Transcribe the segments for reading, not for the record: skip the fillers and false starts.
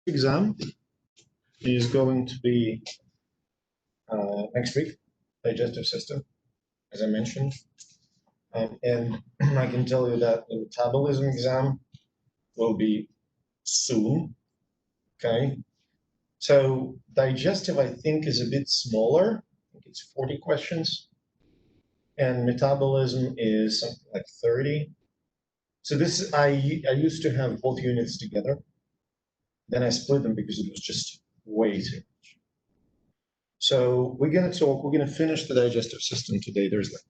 exam is going to be next week, digestive system, as I mentioned. And I can tell you that the metabolism exam will be soon, okay? So digestive, I think, is a bit smaller. I think it's 40 questions. And metabolism is something like 30. So this is, I used to have both units together. Then I split them because it was just way too much. So we're going to finish the digestive system today. There's like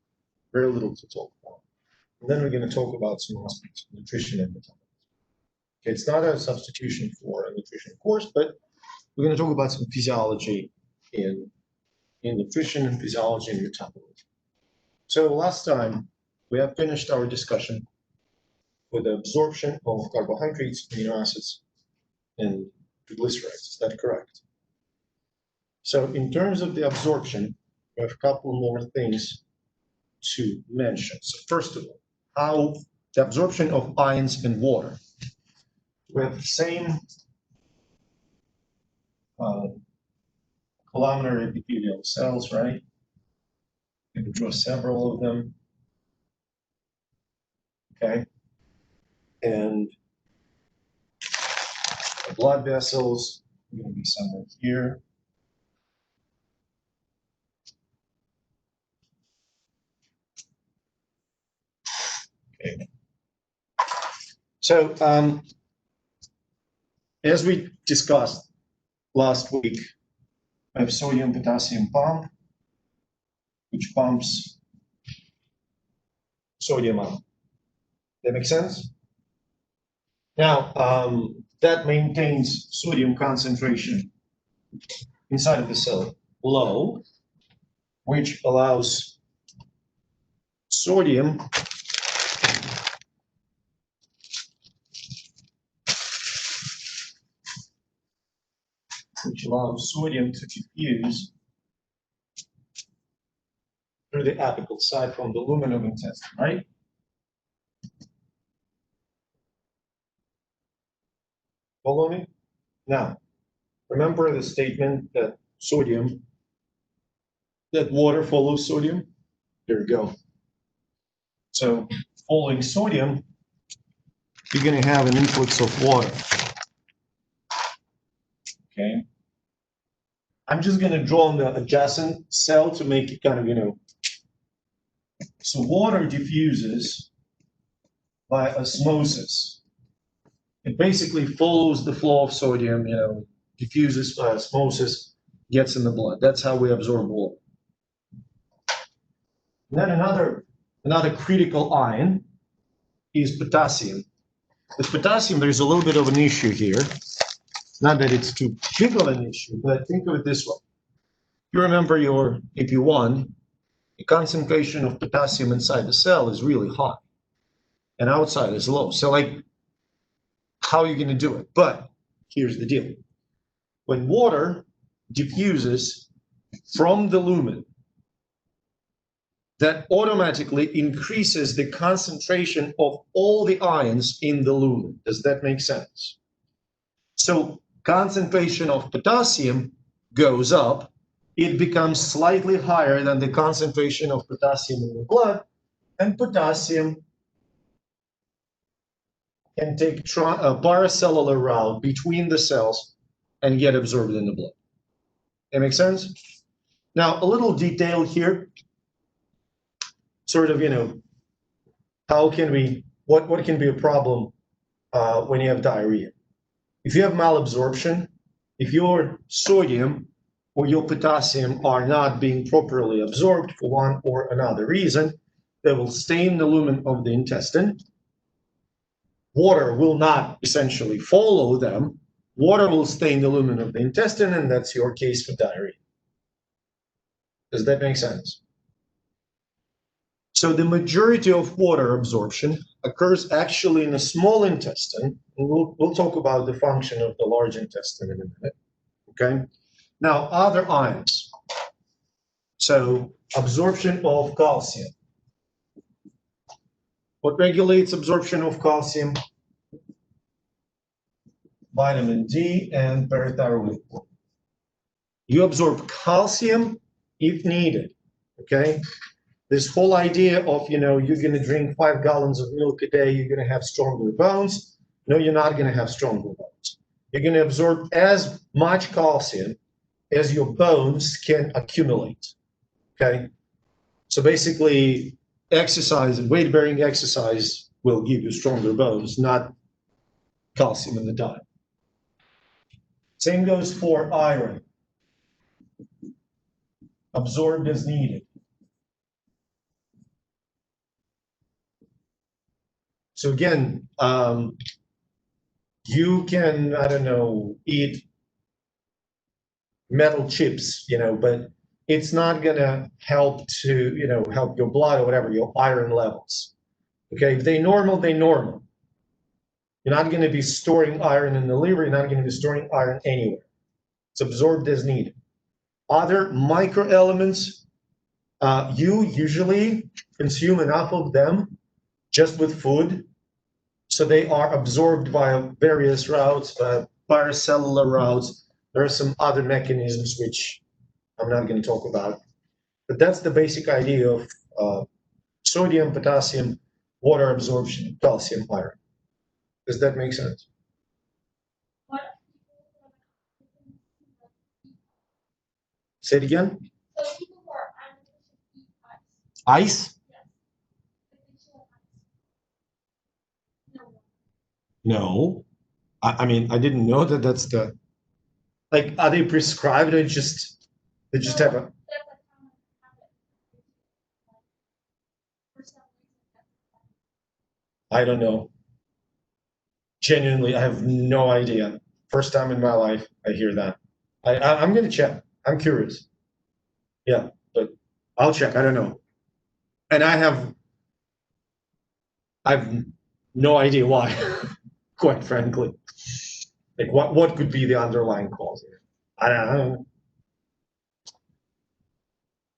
very little to talk about. And then we're going to talk about some aspects of nutrition and metabolism. Okay, it's not a substitution for a nutrition course, but we're going to talk about some physiology in nutrition and physiology and metabolism. So last time we have finished our discussion with the absorption of carbohydrates, amino acids, and triglycerides. Is that correct? So in terms of the absorption, we have a couple more things to mention. So first of all, how the absorption of ions and water. We have the same columnar epithelial cells, right? You can draw several of them. Okay. And the blood vessels are going to be somewhere here. Okay. So as we discussed last week, I have sodium-potassium pump, which pumps sodium out. That makes sense? Now, that maintains sodium concentration inside of the cell low, which allows sodium to diffuse through the apical side from the lumen of intestine, right? Follow me? Now, remember the statement that water follows sodium? There you go. So, following sodium, you're going to have an influx of water. Okay. I'm just going to draw on the adjacent cell to make it kind of, So water diffuses by osmosis. It basically follows the flow of sodium, diffuses by osmosis, gets in the blood. That's how we absorb water. And then another critical ion is potassium. With potassium, there's a little bit of an issue here. Not that it's too big of an issue, but think of it this way. You remember your AP1, the concentration of potassium inside the cell is really high and outside is low. So how are you going to do it? But here's the deal. When water diffuses from the lumen, that automatically increases the concentration of all the ions in the lumen. Does that make sense? So concentration of potassium goes up. It becomes slightly higher than the concentration of potassium in the blood, and potassium can take a paracellular route between the cells and get absorbed in the blood. That makes sense? Now, a little detail here, sort of, what can be a problem when you have diarrhea? If you have malabsorption, if your sodium or your potassium are not being properly absorbed for one or another reason, they will stain the lumen of the intestine. Water will not essentially follow them. Water will stain the lumen of the intestine, and that's your case for diarrhea. Does that make sense? So the majority of water absorption occurs actually in the small intestine, and we'll talk about the function of the large intestine in a minute, okay? Now, other ions. So absorption of calcium. What regulates absorption of calcium? vitamin D, and parathyroid hormone. You absorb calcium if needed, okay? This whole idea of, you're going to drink 5 gallons of milk a day, you're going to have stronger bones. No, you're not going to have stronger bones. You're going to absorb as much calcium as your bones can accumulate, okay? So basically, exercise and weight-bearing exercise will give you stronger bones, not calcium in the diet. Same goes for iron. Absorbed as needed. So again, you can, I don't know, eat metal chips, but it's not gonna help to, help your blood or whatever, your iron levels. Okay, if they're normal, they're normal. You're not gonna be storing iron in the liver, you're not gonna be storing iron anywhere. It's absorbed as needed. Other microelements, you usually consume enough of them just with food, so they are absorbed via various routes, paracellular routes. There are some other mechanisms which I'm not going to talk about, but that's the basic idea of sodium, potassium, water absorption, calcium, iron. Does that make sense? Say it again. Ice? No. I mean, I didn't know that that's the, like, are they prescribed or they just have a, I don't know. Genuinely, I have no idea. First time in my life I hear that. I'm going to check. I'm curious. Yeah, but I'll check. I don't know. And I've no idea why, quite frankly. Like, what could be the underlying cause here? I don't know.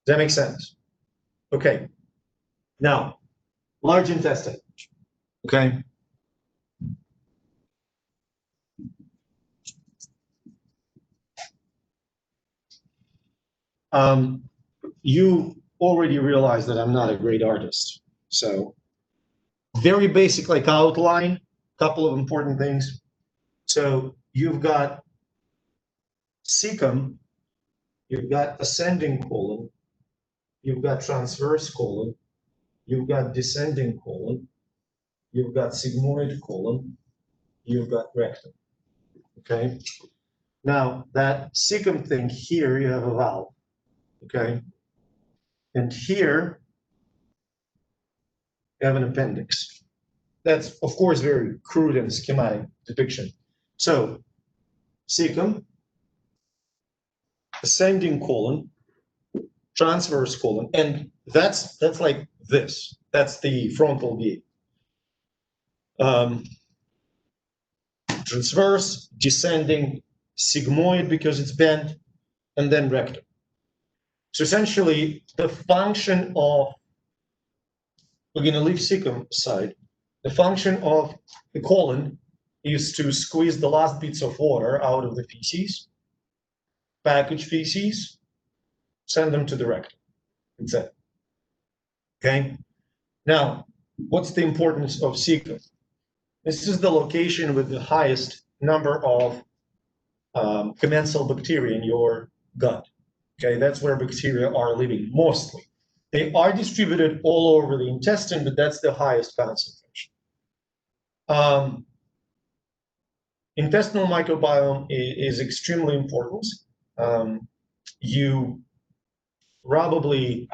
Does that make sense? Okay. Now, large intestine. Okay. You already realize that I'm not a great artist. So very basic, like outline, couple of important things. So you've got cecum, you've got ascending colon, you've got transverse colon, you've got descending colon, you've got sigmoid colon, you've got rectum, okay? Now, that cecum thing here, you have a valve, okay? And here, you have an appendix. That's, of course, very crude and schematic depiction. So, cecum, ascending colon, transverse colon, and that's like this. That's the frontal view. Transverse, descending, sigmoid because it's bent, and then rectum. So essentially, the function of, we're going to leave cecum aside, the function of the colon is to squeeze the last bits of water out of the feces, package feces, send them to the rectum. That's it. Okay? Now, what's the importance of cecum? This is the location with the highest number of commensal bacteria in your gut. Okay, that's where bacteria are living mostly. They are distributed all over the intestine, but that's the highest concentration. Intestinal microbiome is extremely important. You probably,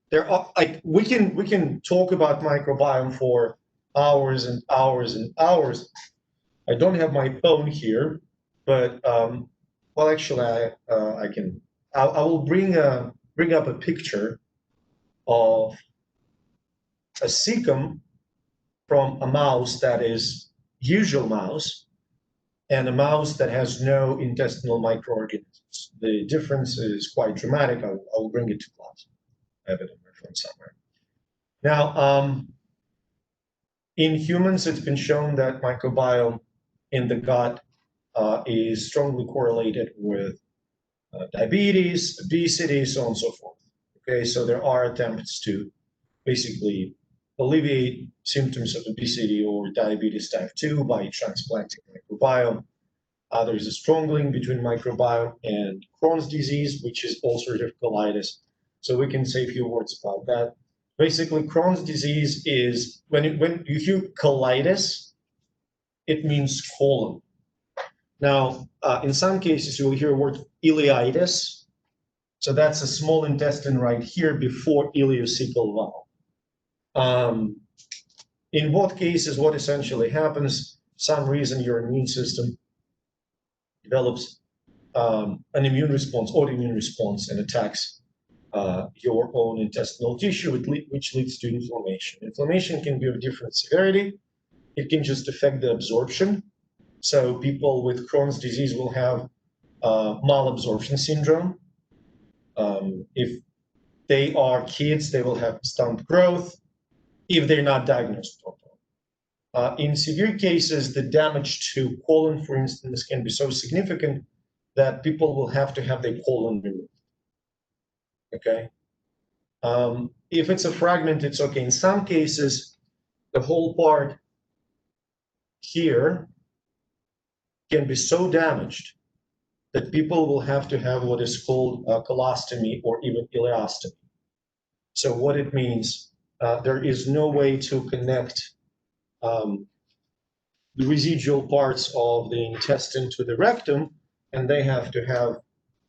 there are, like, we can talk about microbiome for hours and hours and hours. I don't have my phone here, but well, actually, I can. I will bring up a picture of a cecum from a mouse that is usual mouse and a mouse that has no intestinal microorganisms. The difference is quite dramatic. I will bring it to class. I have it on my phone somewhere. Now, in humans, it's been shown that microbiome in the gut is strongly correlated with diabetes, obesity, so on and so forth. Okay, so there are attempts to basically alleviate symptoms of obesity or diabetes type 2 by transplanting microbiome. There's a strong link between microbiome and Crohn's disease, which is ulcerative colitis. So we can say a few words about that. Basically, Crohn's disease is, when you hear colitis, it means colon. Now, in some cases, you will hear the word ileitis. So that's a small intestine right here before ileocecal valve. In both cases, what essentially happens, some reason your immune system develops an immune response, autoimmune response, and attacks your own intestinal tissue, which leads to inflammation. Inflammation can be of different severity. It can just affect the absorption. So people with Crohn's disease will have malabsorption syndrome. If they are kids, they will have stunted growth if they're not diagnosed properly. In severe cases, the damage to colon, for instance, can be so significant that people will have to have their colon removed. Okay. If it's a fragment, it's okay. In some cases, the whole part here can be so damaged that people will have to have what is called colostomy or even ileostomy. So what it means, there is no way to connect the residual parts of the intestine to the rectum, and they have to have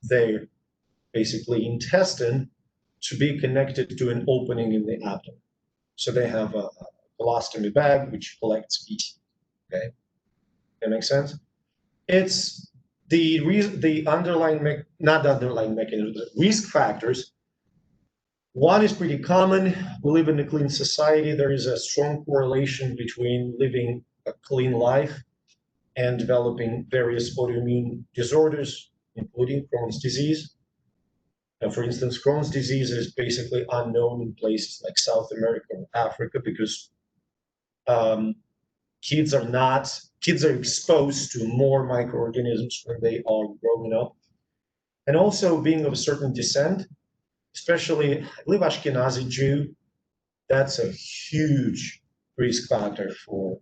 their basically intestine to be connected to an opening in the abdomen. So they have a colostomy bag which collects feces. Okay, that makes sense. It's the underlying, not the underlying mechanism, the risk factors. One is pretty common. We live in a clean society. There is a strong correlation between living a clean life and developing various autoimmune disorders, including Crohn's disease. And for instance, Crohn's disease is basically unknown in places like South America and Africa because kids are exposed to more microorganisms when they are growing up. And also being of a certain descent, especially, I believe, Ashkenazi Jew, that's a huge risk factor for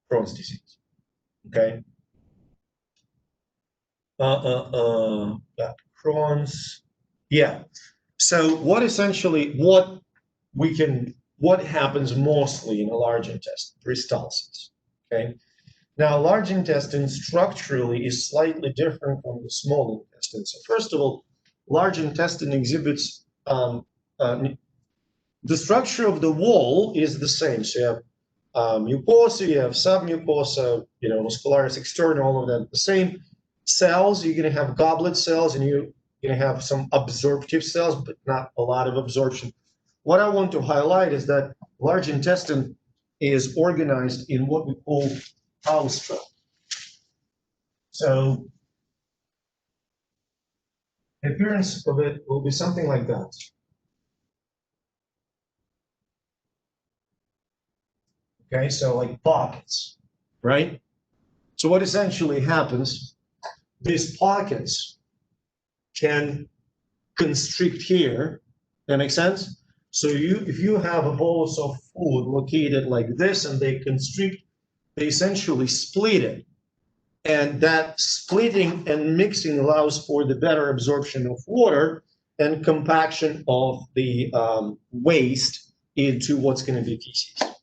Crohn's disease. Okay. Crohn's. Yeah. So what happens mostly in a large intestine? Peristalsis. Okay. Now, large intestine structurally is slightly different from the small intestine. So first of all, large intestine exhibits the structure of the wall is the same. So you have mucosa, you have submucosa, muscularis externa, all of that the same. Cells, you're going to have goblet cells, and you're going to have some absorptive cells, but not a lot of absorption. What I want to highlight is that large intestine is organized in what we call haustra. So the appearance of it will be something like that. Okay, so like pockets, right? So what essentially happens, these pockets can constrict here. That makes sense? So if you have a bolus of food located like this and they constrict, they essentially split it. And that splitting and mixing allows for the better absorption of water and compaction of the waste into what's going to be feces.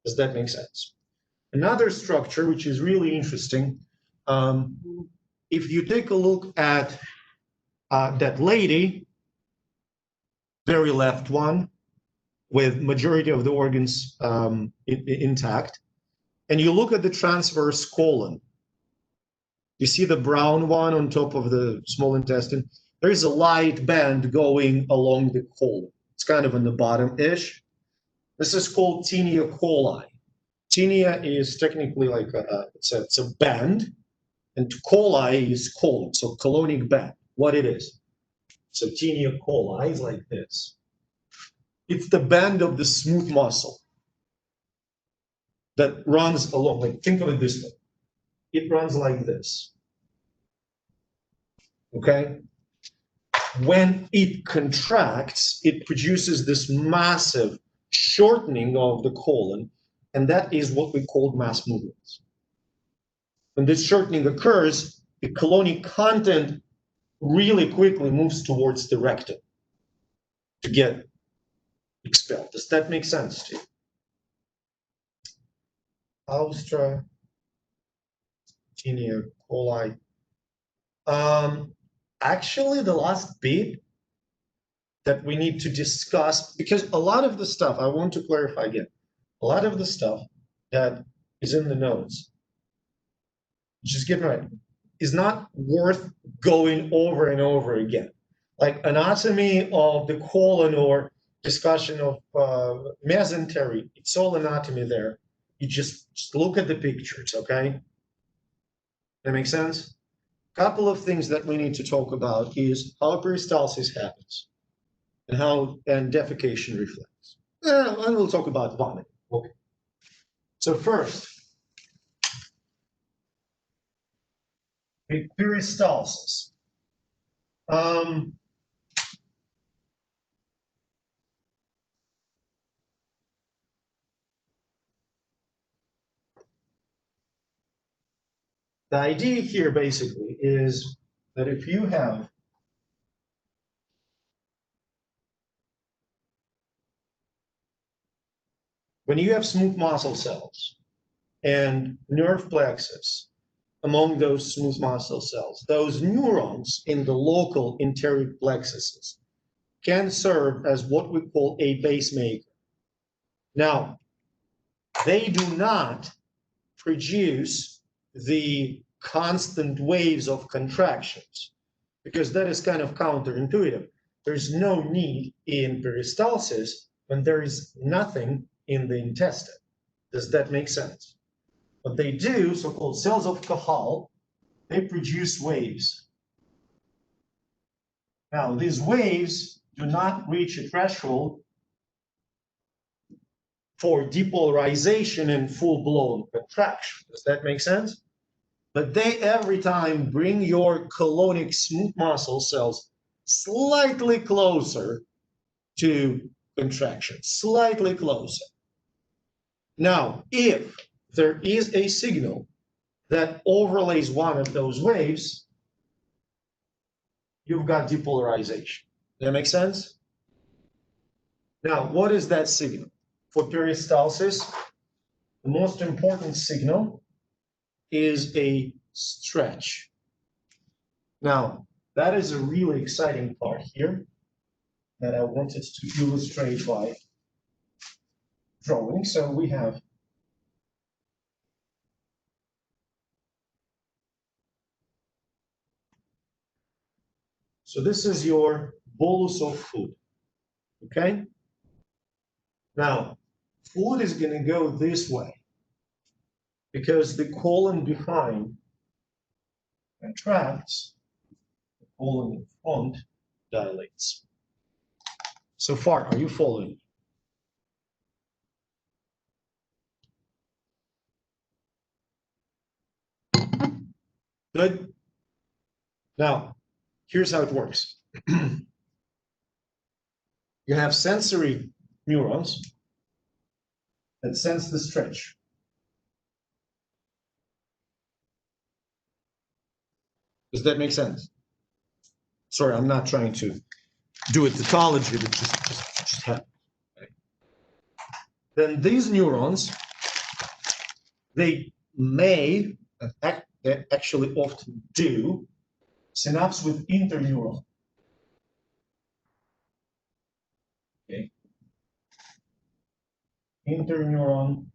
Does that make sense? Another structure, which is really interesting, if you take a look at that lady, very left one, with majority of the organs intact, and you look at the transverse colon, you see the brown one on top of the small intestine. There is a light band going along the colon. It's kind of on the bottom-ish. This is called tinea coli. Tinea is technically like it's a band, and coli is colon, so colonic band. What it is? So tinea coli is like this. It's the band of the smooth muscle. that runs along, like think of it this way. It runs like this. Okay? When it contracts, it produces this massive shortening of the colon, and that is what we call mass movements. When this shortening occurs, the colonic content really quickly moves towards the rectum to get expelled. Does that make sense to you? Austra, Tinea coli. Actually, the last bit that we need to discuss, because a lot of the stuff, I want to clarify again, a lot of the stuff that is in the notes, just get right, is not worth going over and over again. Like anatomy of the colon or discussion of mesentery, it's all anatomy there. You just look at the pictures, okay? That makes sense? Couple of things that we need to talk about is how peristalsis happens and defecation reflex. And we'll talk about vomiting. Okay. So first, peristalsis. The idea here basically is that if you have when you have smooth muscle cells and nerve plexus among those smooth muscle cells, those neurons in the local enteric plexuses can serve as what we call a pacemaker. Now, they do not produce the constant waves of contractions because that is kind of counterintuitive. There's no need in peristalsis when there is nothing in the intestine. Does that make sense? What they do, so-called cells of Cajal, they produce waves. Now, these waves do not reach a threshold for depolarization and full-blown contraction. Does that make sense? But they every time bring your colonic smooth muscle cells slightly closer to contraction, slightly closer. Now, if there is a signal that overlays one of those waves, you've got depolarization. Does that make sense? Now, what is that signal? For peristalsis, the most important signal is a stretch. Now, that is a really exciting part here that I wanted to illustrate by drawing. So we have this is your bolus of food, okay? Now, food is going to go this way because the colon behind contracts, the colon in front dilates. So far, are you following? Good. Now, here's how it works. You have sensory neurons that sense the stretch. Does that make sense? Sorry, I'm not trying to do a tautology, but just happen. Okay. Then these neurons, they may, they actually often do, synapse with interneuron. Okay. Interneuron,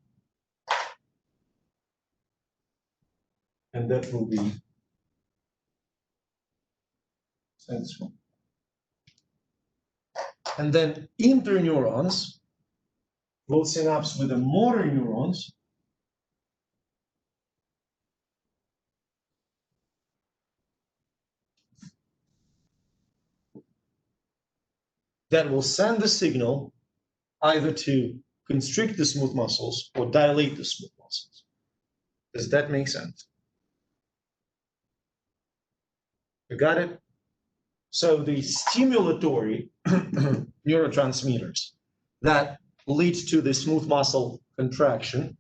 and that will be sensory. And then interneurons will synapse with the motor neurons. That will send the signal either to constrict the smooth muscles or dilate the smooth muscles. Does that make sense? You got it? So the stimulatory neurotransmitters that lead to the smooth muscle contraction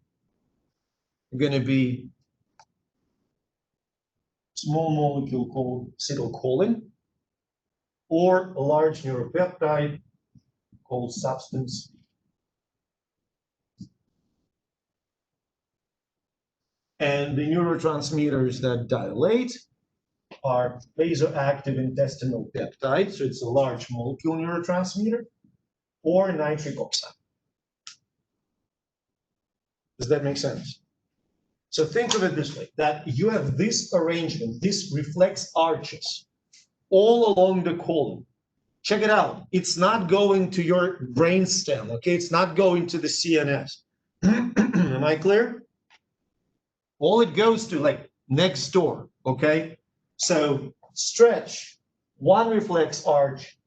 are going to be small molecule called acetylcholine or a large neuropeptide called substance B. And the neurotransmitters that dilate are vasoactive intestinal peptides, so it's a large molecule neurotransmitter, or nitric oxide. Does that make sense? So think of it this way, that you have this arrangement, this reflex arches all along the colon. Check it out. It's not going to your brainstem, okay? It's not going to the CNS. Am I clear? All it goes to, like, next door, okay? So stretch, one reflex arch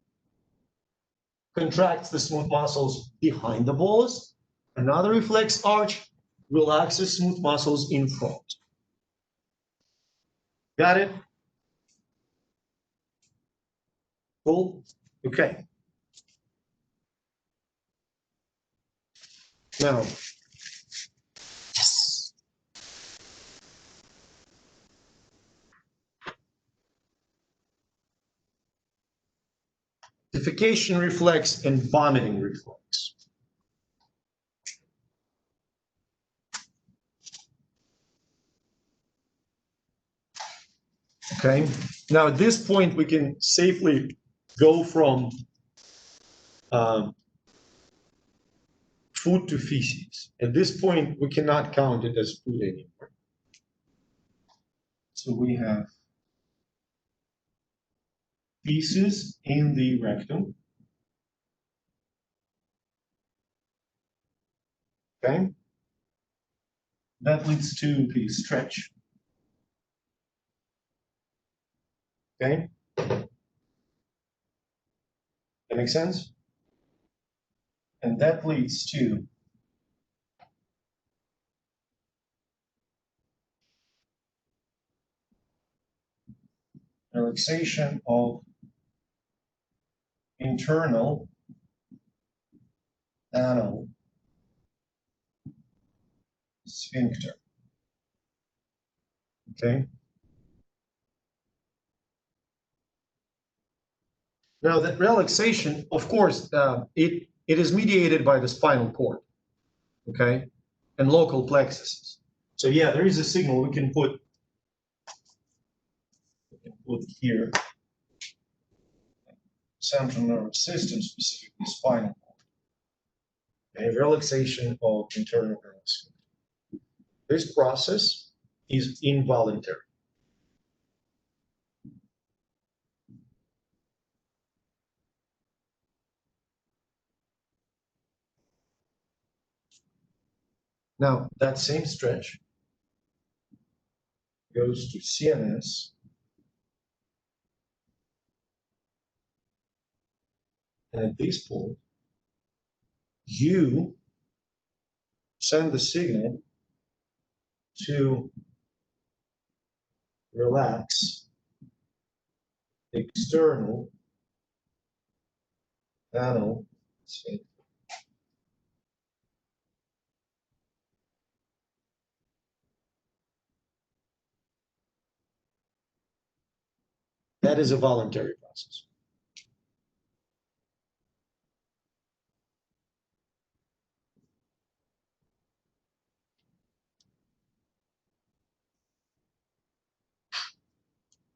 contracts the smooth muscles behind the bolus. Another reflex arch relaxes smooth muscles in front. Got it? Cool? Okay. Now, yes. Defecation reflex and vomiting reflex. Okay. Now, at this point, we can safely go from food to feces. At this point, we cannot count it as food anymore. So we have feces in the rectum. Okay. That leads to the stretch. Okay. That makes sense? And that leads to relaxation of internal anal sphincter. Okay. Now that relaxation, of course, it is mediated by the spinal cord, okay, and local plexuses. So yeah, there is a signal we can put here. Central nervous system, specifically spinal cord, and relaxation of internal anal sphincter. This process is involuntary. Now, that same stretch goes to CNS, and at this point, you send the signal to relax external anal sphincter. That is a voluntary process.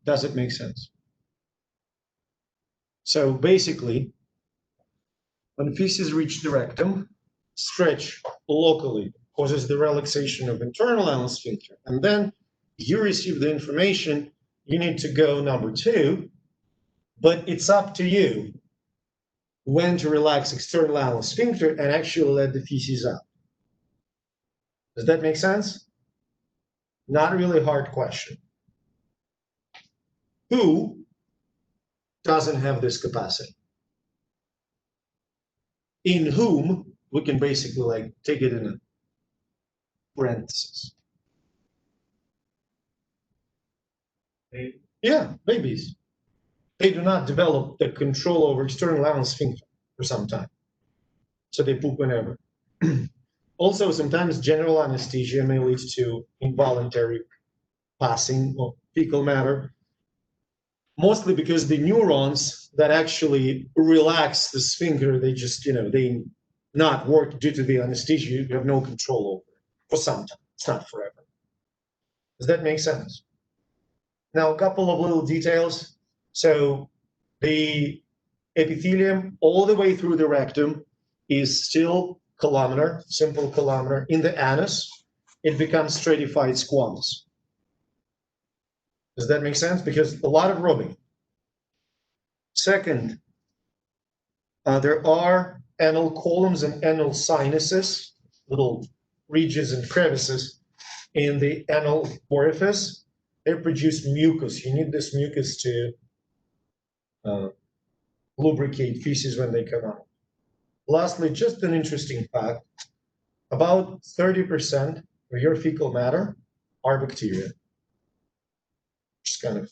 Does it make sense? So basically, when feces reach the rectum, stretch locally causes the relaxation of internal anal sphincter, and then you receive the information you need to go number 2, but it's up to you when to relax external anal sphincter and actually let the feces out. Does that make sense? Not a really hard question. Who doesn't have this capacity? In whom we can basically like take it in a parenthesis. Yeah, babies. They do not develop the control over external anal sphincter for some time. So they poop whenever. Also, sometimes general anesthesia may lead to involuntary passing of fecal matter, mostly because the neurons that actually relax the sphincter, they just, they not work due to the anesthesia. You have no control over it for some time. It's not forever. Does that make sense? Now, a couple of little details. So the epithelium all the way through the rectum is still columnar, simple columnar. In the anus, it becomes stratified squamous. Does that make sense? Because a lot of rubbing. Second, there are anal columns and anal sinuses, little ridges and crevices in the anal orifice. They produce mucus. You need this mucus to lubricate feces when they come out. Lastly, just an interesting fact, about 30% of your fecal matter are bacteria. Which is kind of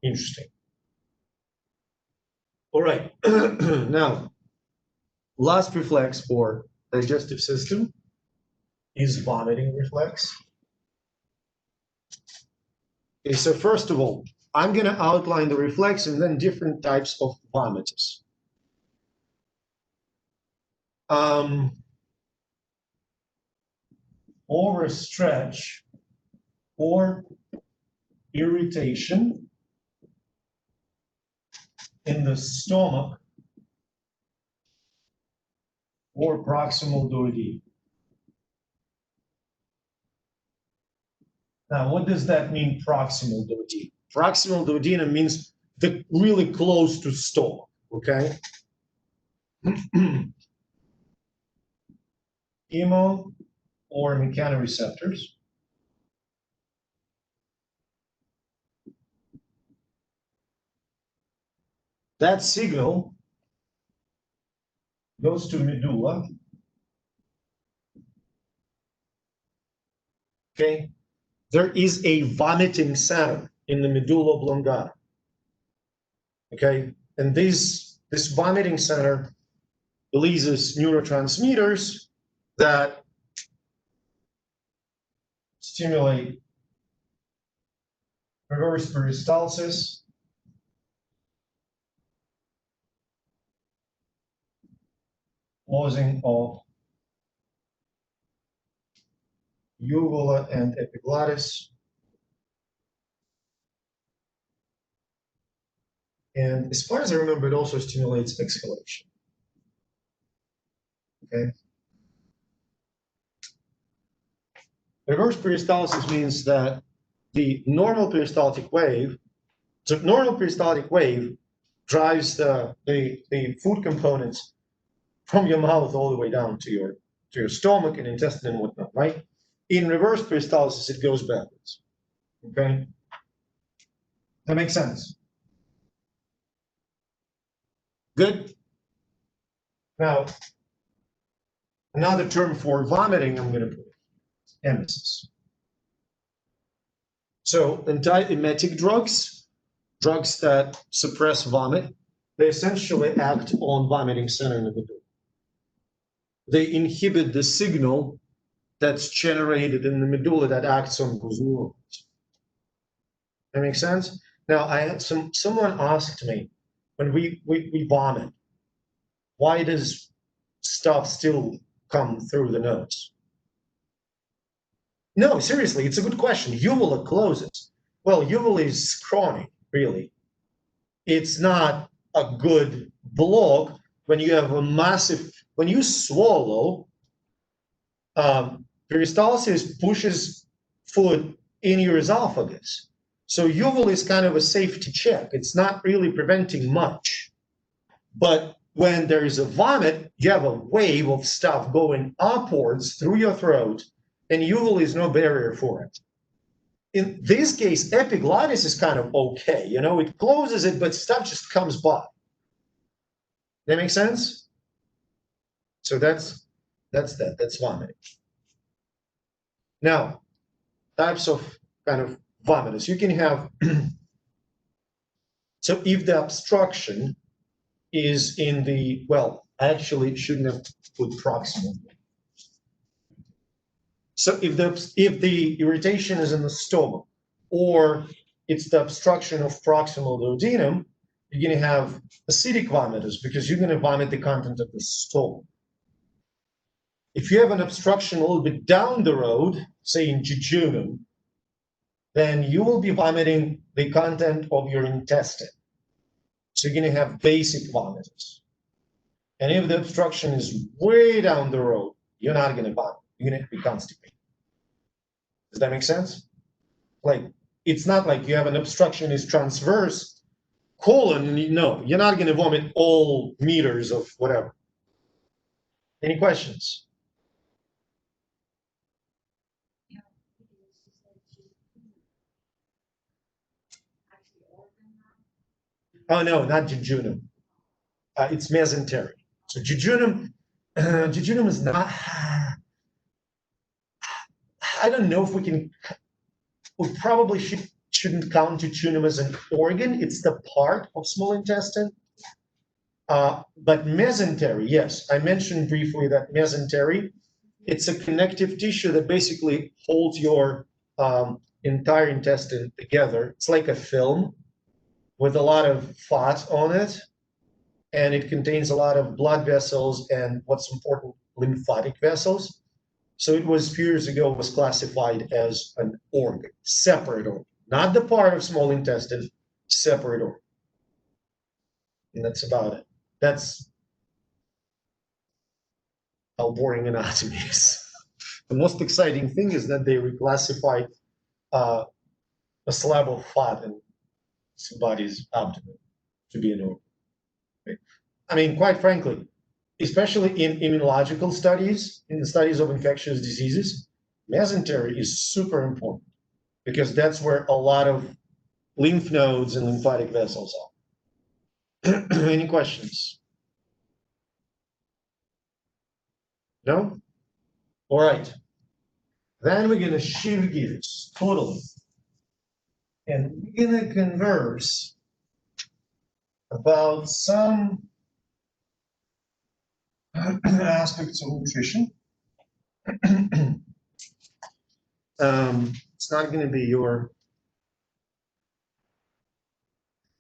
interesting. All right, now, last reflex for digestive system is vomiting reflex. Okay, so first of all, I'm going to outline the reflex and then different types of vomitus. Overstretch or irritation in the stomach or proximal duodenum. Now, what does that mean, proximal duodenum? Proximal duodenum means the really close to stomach, okay? Hemo or mechanoreceptors. That signal goes to medulla. Okay, there is a vomiting center in the medulla oblongata. Okay, and this vomiting center releases neurotransmitters that stimulate reverse peristalsis, closing of uvula and epiglottis, and as far as I remember, it also stimulates exhalation. Okay. Reverse peristalsis means that the normal peristaltic wave, drives the food components from your mouth all the way down to your stomach and intestine and whatnot, right? In reverse peristalsis, it goes backwards. Okay? That makes sense? Good? Now, another term for vomiting, I'm going to put emesis. So antiemetic drugs that suppress vomit, they essentially act on vomiting center in the medulla. They inhibit the signal that's generated in the medulla that acts on those neurons. That makes sense? Now, I had someone asked me, when we vomit, why does stuff still come through the nose? No, seriously, it's a good question. Uvula closes. Well, uvula is scrawny, really. It's not a good block when you have a massive, when you swallow, peristalsis pushes food in your esophagus. So uvula is kind of a safety check. It's not really preventing much. But when there is a vomit, you have a wave of stuff going upwards through your throat, and uvula is no barrier for it. In this case, epiglottis is kind of okay. You know, it closes it, but stuff just comes by. That make sense? So that's vomiting. Now, types of kind of vomitus. You can have, so if the obstruction is in the, well, I actually shouldn't have put proximal. So if the irritation is in the stomach, or it's the obstruction of proximal duodenum, you're going to have acidic vomitus because you're going to vomit the content of the stomach. If you have an obstruction a little bit down the road, say in jejunum, then you will be vomiting the content of your intestine. So you're going to have basic vomitus. And if the obstruction is way down the road, you're not going to vomit. You're going to be constipated. Does that make sense? Like, it's not like you have an obstruction is transverse colon. No, you're not going to vomit all meters of whatever. Any questions? Oh, no, not jejunum. It's mesentery. So jejunum, jejunum is not, I don't know if we probably shouldn't count jejunum as an organ. It's the part of small intestine. But mesentery, yes, I mentioned briefly that mesentery, it's a connective tissue that basically holds your entire intestine together. It's like a film with a lot of fat on it, and it contains a lot of blood vessels and, what's important, lymphatic vessels. So it was, a few years ago, was classified as an organ, separate organ, not the part of small intestine, separate organ. And that's about it. That's how boring anatomy is. The most exciting thing is that they reclassified a slab of fat in somebody's abdomen to be an organ. Okay? I mean, quite frankly, especially in immunological studies, in the studies of infectious diseases, mesentery is super important because that's where a lot of lymph nodes and lymphatic vessels are. Any questions? No? All right. Then we're going to shift gears totally. And we're going to converse about some aspects of nutrition. It's not going to be your.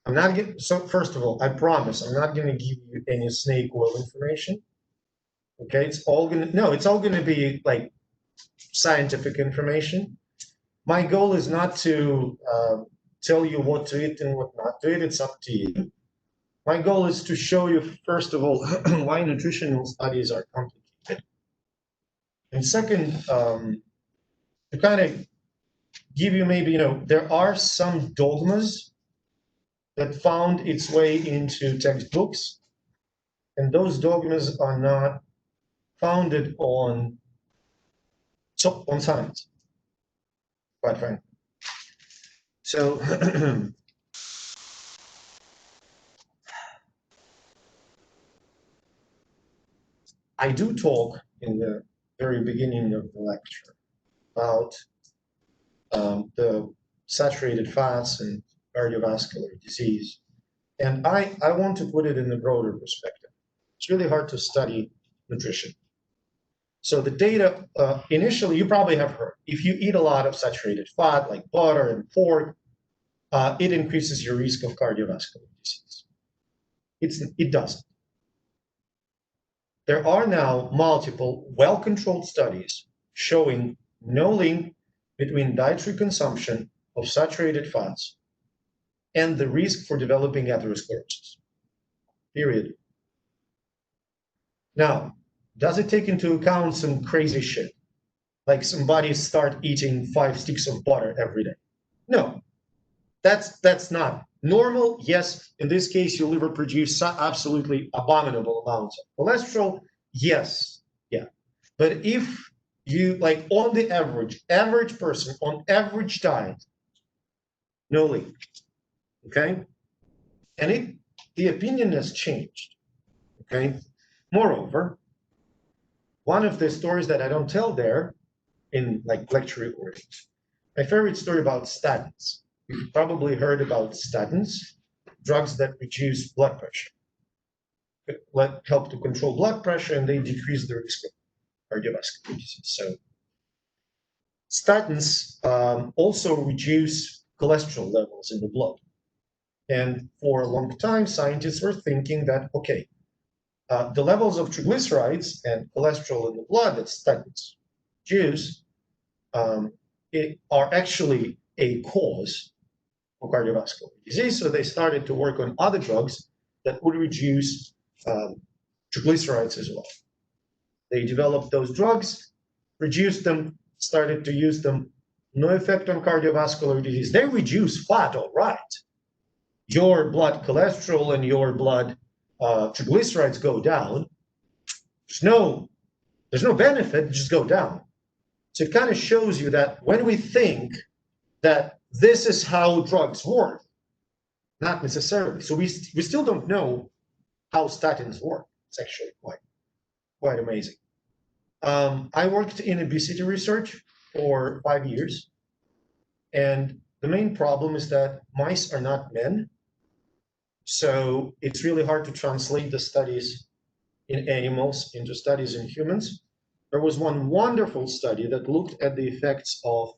I'm not getting. So first of all, I promise I'm not going to give you any snake oil information. Okay, it's all going to. No, it's all going to be like scientific information. My goal is not to tell you what to eat and what not to eat. It's up to you. My goal is to show you, first of all, why nutritional studies are complicated. And second, to kind of give you maybe, there are some dogmas that found its way into textbooks, and those dogmas are not founded on science, quite frankly. So I do talk in the very beginning of the lecture about the saturated fats and cardiovascular disease. And I want to put it in a broader perspective. It's really hard to study nutrition. So the data, initially, you probably have heard, if you eat a lot of saturated fat, like butter and pork, it increases your risk of cardiovascular disease. It doesn't. There are now multiple well-controlled studies showing no link between dietary consumption of saturated fats and the risk for developing atherosclerosis, period. Now, does it take into account some crazy shit? Like somebody start eating 5 sticks of butter every day? No, that's not normal. Yes, in this case, your liver produces absolutely abominable amounts of cholesterol. Yes, yeah. But if you, like on the average person on average diet, no link, okay? And the opinion has changed, okay? Moreover, one of the stories that I don't tell there in like lecture recordings. My favorite story about statins. You've probably heard about statins, drugs that reduce blood pressure, help to control blood pressure, and they decrease the risk of cardiovascular disease. So statins also reduce cholesterol levels in the blood. And for a long time, scientists were thinking that, okay, the levels of triglycerides and cholesterol in the blood that statins reduce are actually a cause for cardiovascular disease. So they started to work on other drugs that would reduce triglycerides as well. They developed those drugs, reduced them, started to use them. No effect on cardiovascular disease. They reduce fat, all right. Your blood cholesterol and your blood triglycerides go down. There's no benefit, just go down. So it kind of shows you that when we think that this is how drugs work, not necessarily. So we still don't know how statins work. It's actually quite amazing. I worked in obesity research for 5 years, and the main problem is that mice are not men. So it's really hard to translate the studies in animals into studies in humans. There was one wonderful study that looked at the effects of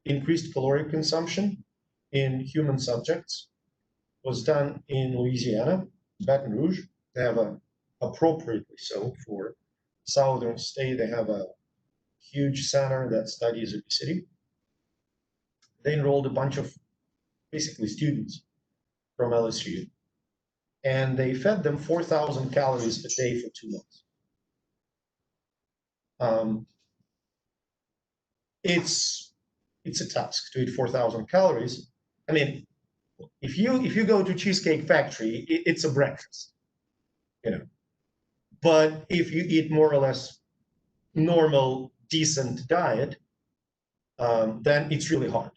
increased caloric consumption in human subjects. It was done in Louisiana, Baton Rouge. They have appropriately so for southern state, they have a huge center that studies obesity. They enrolled a bunch of basically students from LSU, and they fed them 4,000 calories a day for 2 months. It's a task to eat 4,000 calories. I mean, if you go to Cheesecake Factory, it's a breakfast, you know. But if you eat more or less normal, decent diet, then it's really hard.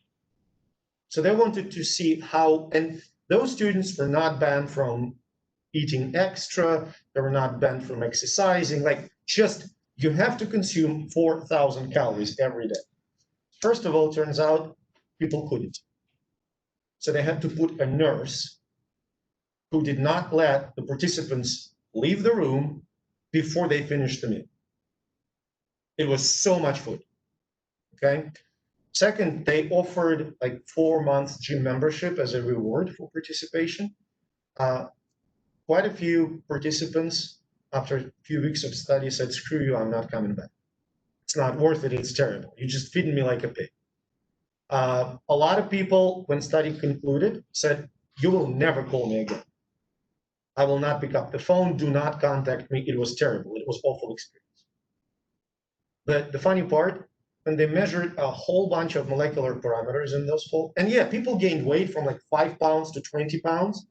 So they wanted to see how, and those students were not banned from eating extra, they were not banned from exercising, like just you have to consume 4,000 calories every day. First of all, it turns out people couldn't. So they had to put a nurse who did not let the participants leave the room before they finished the meal. It was so much food, okay? Second, they offered like 4-month gym membership as a reward for participation. Quite a few participants, after a few weeks of study, said, screw you, I'm not coming back. It's not worth it, it's terrible. You're just feeding me like a pig. A lot of people, when study concluded, said, you will never call me again. I will not pick up the phone, do not contact me. It was terrible, it was awful experience. But the funny part, when they measured a whole bunch of molecular parameters in those full, and yeah, people gained weight from like 5 pounds to 20 pounds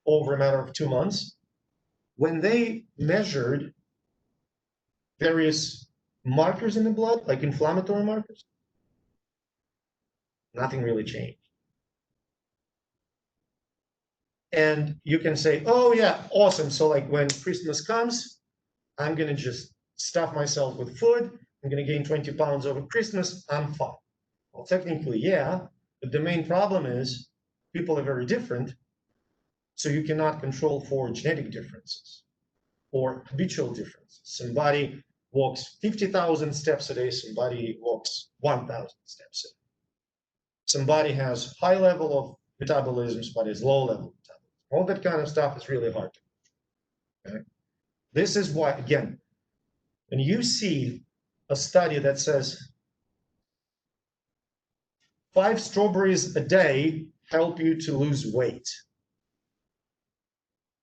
over a matter of 2 months. When they measured various markers in the blood, like inflammatory markers, nothing really changed. And you can say, oh yeah, awesome. So like when Christmas comes, I'm gonna just stuff myself with food. I'm gonna gain 20 pounds over Christmas, I'm fine. Well, technically, yeah, but the main problem is people are very different. So you cannot control for genetic differences or habitual differences. Somebody walks 50,000 steps a day, somebody walks 1,000 steps a day. Somebody has high level of metabolism, somebody has low level metabolism. All that kind of stuff is really hard to control. Okay? This is why, again, when you see a study that says 5 strawberries a day help you to lose weight,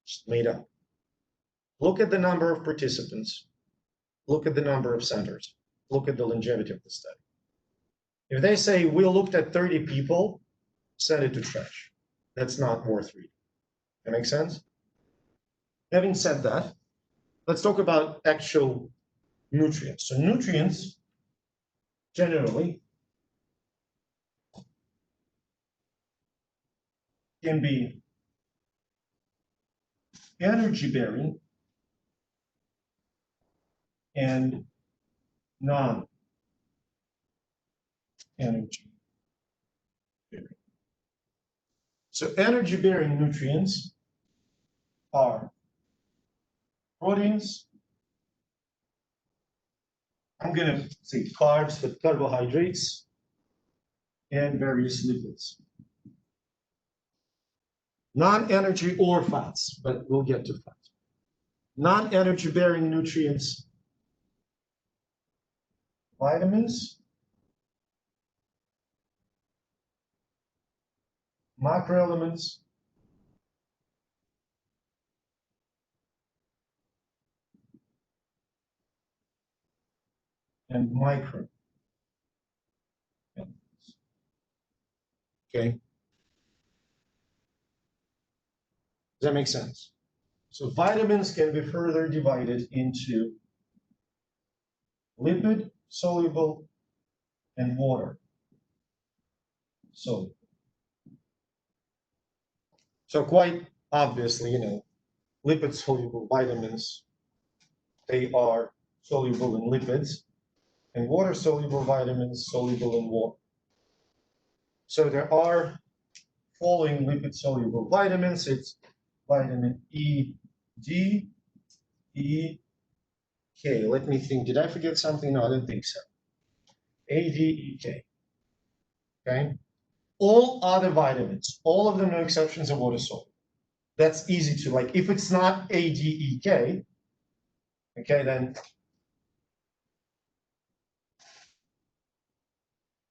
just made up. Look at the number of participants. Look at the number of centers. Look at the longevity of the study. If they say we looked at 30 people, send it to trash. That's not worth reading. That makes sense? Having said that, let's talk about actual nutrients. So nutrients generally can be energy bearing and non-energy bearing. So energy bearing nutrients are proteins. I'm going to say carbs, but carbohydrates and various lipids. Non-energy or fats, but we'll get to fats. Non-energy bearing nutrients, vitamins, macroelements, and micro. Okay. Does that make sense? So vitamins can be further divided into lipid, soluble, and water soluble. So quite obviously, lipid soluble vitamins, they are soluble in lipids, and water soluble vitamins soluble in water. So there are following lipid soluble vitamins. It's vitamin E, D, E, K. Let me think. Did I forget something? No, I don't think so. A, D, E, K. Okay. All other vitamins, all of them, no exceptions, are water soluble. That's easy to like. If it's not A, D, E, K, okay, then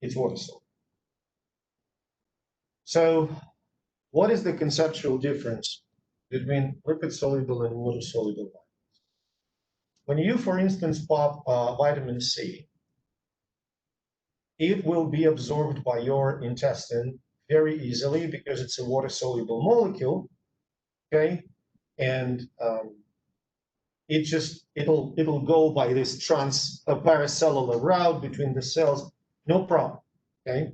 it's water soluble. So, what is the conceptual difference between lipid soluble and water soluble vitamins? When you, for instance, pop vitamin C, it will be absorbed by your intestine very easily because it's a water-soluble molecule, okay? And it'll go by this paracellular route between the cells, no problem, okay?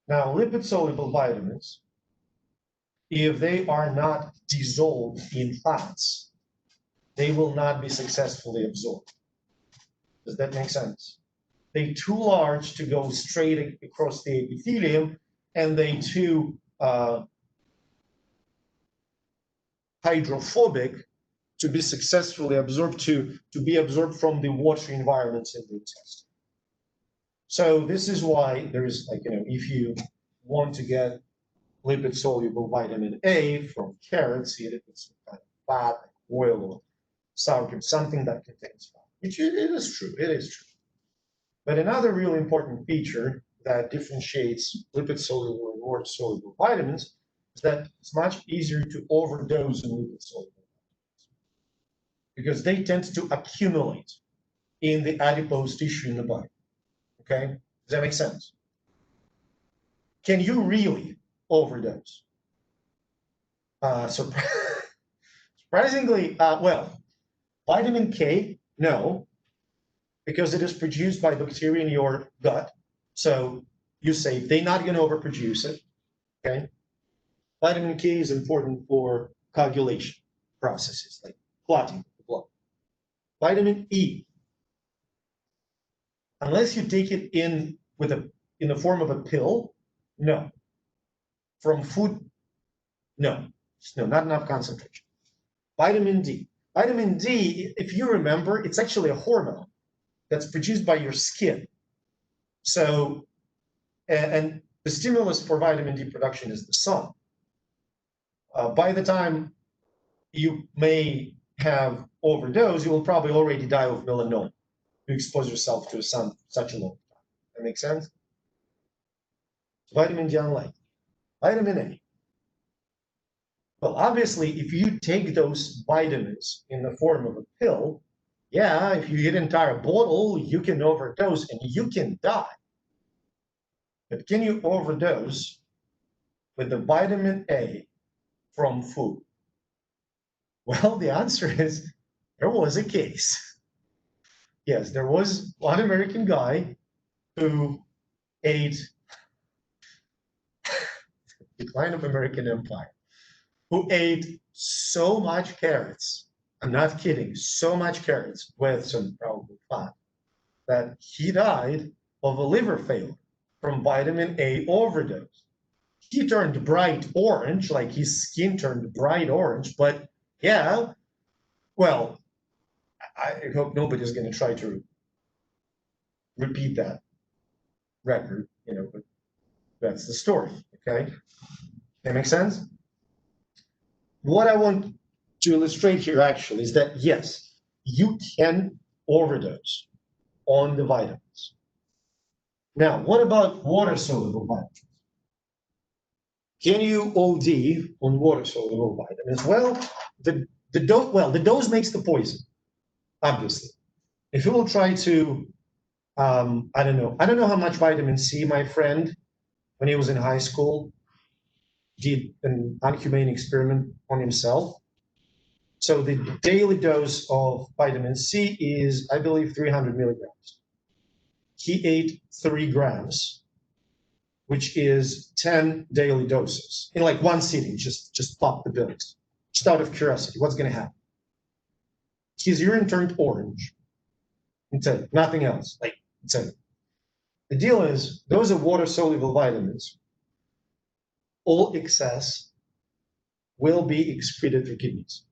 Now, lipid-soluble vitamins, if they are not dissolved in fats, they will not be successfully absorbed. Does that make sense? They're too large to go straight across the epithelium, and they're too hydrophobic to be successfully absorbed, to be absorbed from the watery environments in the intestine. So this is why there's if you want to get lipid-soluble vitamin A from carrots, either it's some kind of fat, like oil or sour cream, something that contains fat, which it is true, it is true. But another really important feature that differentiates lipid-soluble and water-soluble vitamins is that it's much easier to overdose in lipid-soluble vitamins because they tend to accumulate in the adipose tissue in the body. Okay? Does that make sense? Can you really overdose? Surprisingly, well, vitamin K, no, because it is produced by bacteria in your gut. So you say they're not going to overproduce it. Okay. Vitamin K is important for coagulation processes like clotting of the blood. Vitamin E, unless you take it in the form of a pill, no. From food, no, not enough concentration. Vitamin D. Vitamin D, if you remember, it's actually a hormone that's produced by your skin. So, and the stimulus for vitamin D production is the sun. By the time you may have overdose, you will probably already die of melanoma. You expose yourself to the sun such a long time. That makes sense? Vitamin D unlike. Vitamin A. Well, obviously, if you take those vitamins in the form of a pill, yeah, if you eat an entire bottle, you can overdose and you can die. But can you overdose with the vitamin A from food? Well, the answer is there was a case. Yes, there was one American guy who ate decline of American empire, who ate so much carrots I'm not kidding, so much carrots with some probably fat that he died of a liver failure from vitamin A overdose. He turned bright orange, like his skin turned bright orange, but yeah, well, I hope nobody's going to try to repeat that record, but that's the story, okay? That makes sense? What I want to illustrate here actually is that, yes, you can overdose on the vitamins. Now, what about water-soluble vitamins? Can you OD on water-soluble vitamins? Well, the dose makes the poison, obviously. If you will try to, I don't know how much vitamin C my friend, when he was in high school, did an unhumane experiment on himself. So the daily dose of vitamin C is, I believe, 300 milligrams. He ate 3 grams, which is 10 daily doses in like one sitting. Just pop the pills. Just out of curiosity, what's going to happen? His urine turned orange. That's it, nothing else. Like, that's it. The deal is, those are water-soluble vitamins. All excess will be excreted through kidneys.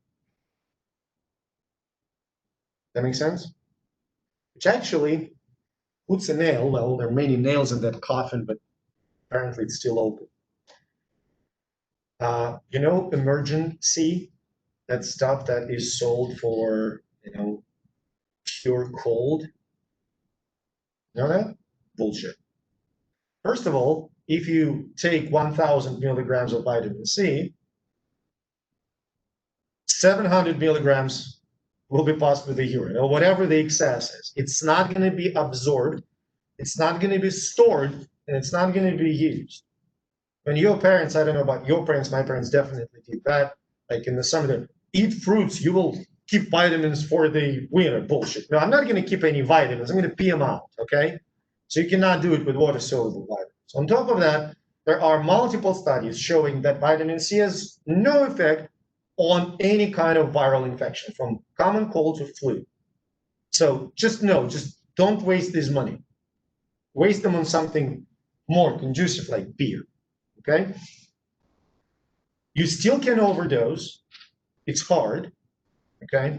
That makes sense? Which actually puts a nail, well, there are many nails in that coffin, but apparently it's still open. Emergency, that stuff that is sold for, pure cold. You know that? Bullshit. First of all, if you take 1,000 milligrams of vitamin C, 700 milligrams will be passed through the urine, or whatever the excess is. It's not going to be absorbed, it's not going to be stored, and it's not going to be used. When your parents, I don't know about your parents, my parents definitely did that. Like in the summer, they eat fruits, you will keep vitamins for the winter. Bullshit. No, I'm not going to keep any vitamins. I'm going to pee them out, okay? So you cannot do it with water-soluble vitamins. On top of that, there are multiple studies showing that vitamin C has no effect on any kind of viral infection, from common cold to flu. So just don't waste this money. Waste them on something more conducive like beer, okay? You still can overdose. It's hard, okay?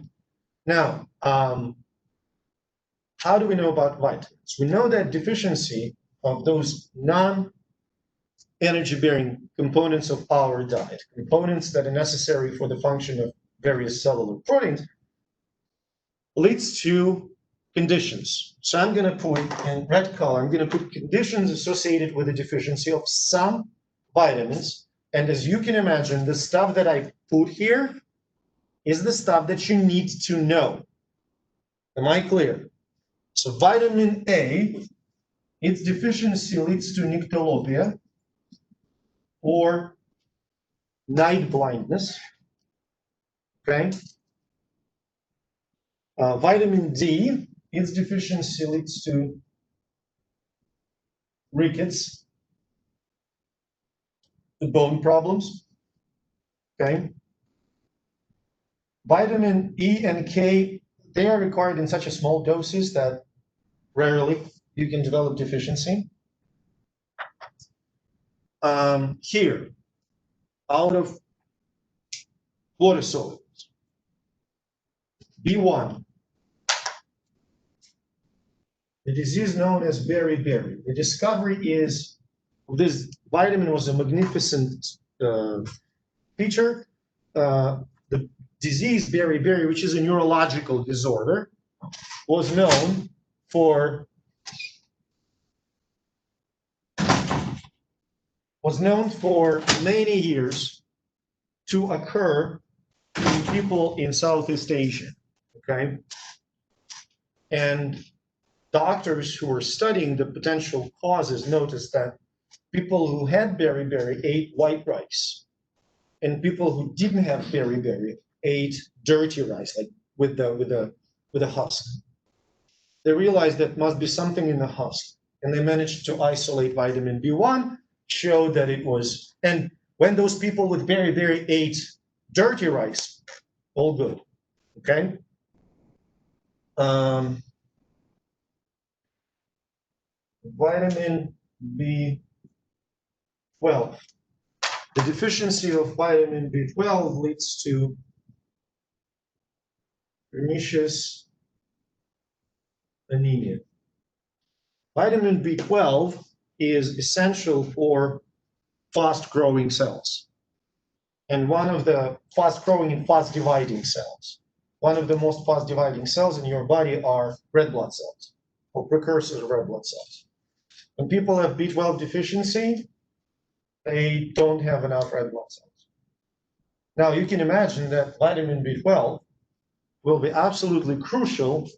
Now, how do we know about vitamins? We know that deficiency of those non-energy-bearing components of our diet, components that are necessary for the function of various cellular proteins, leads to conditions. So I'm going to put in red color, I'm going to put conditions associated with the deficiency of some vitamins. And as you can imagine, the stuff that I put here is the stuff that you need to know. Am I clear? So vitamin A, its deficiency leads to nyctalopia or night blindness, okay? Vitamin D, its deficiency leads to rickets, the bone problems, okay? Vitamin E and K, they are required in such a small doses that rarely you can develop deficiency. Here, out of water solubles, B1, the disease known as beriberi. The discovery is this vitamin was a magnificent feature. The disease beriberi, which is a neurological disorder, was known for many years to occur in people in Southeast Asia, okay? And doctors who were studying the potential causes noticed that people who had beriberi ate white rice, and people who didn't have beriberi ate dirty rice, like with the husk. They realized that must be something in the husk, and they managed to isolate vitamin B1, showed that it was, and when those people with beriberi ate dirty rice, all good, Okay. Vitamin B12. The deficiency of vitamin B12 leads to pernicious anemia. Vitamin B12 is essential for fast-growing cells, and one of the fast-growing and fast-dividing cells. One of the most fast-dividing cells in your body are red blood cells, or precursors of red blood cells. When people have B12 deficiency, they don't have enough red blood cells. Now, you can imagine that vitamin B12 will be absolutely crucial,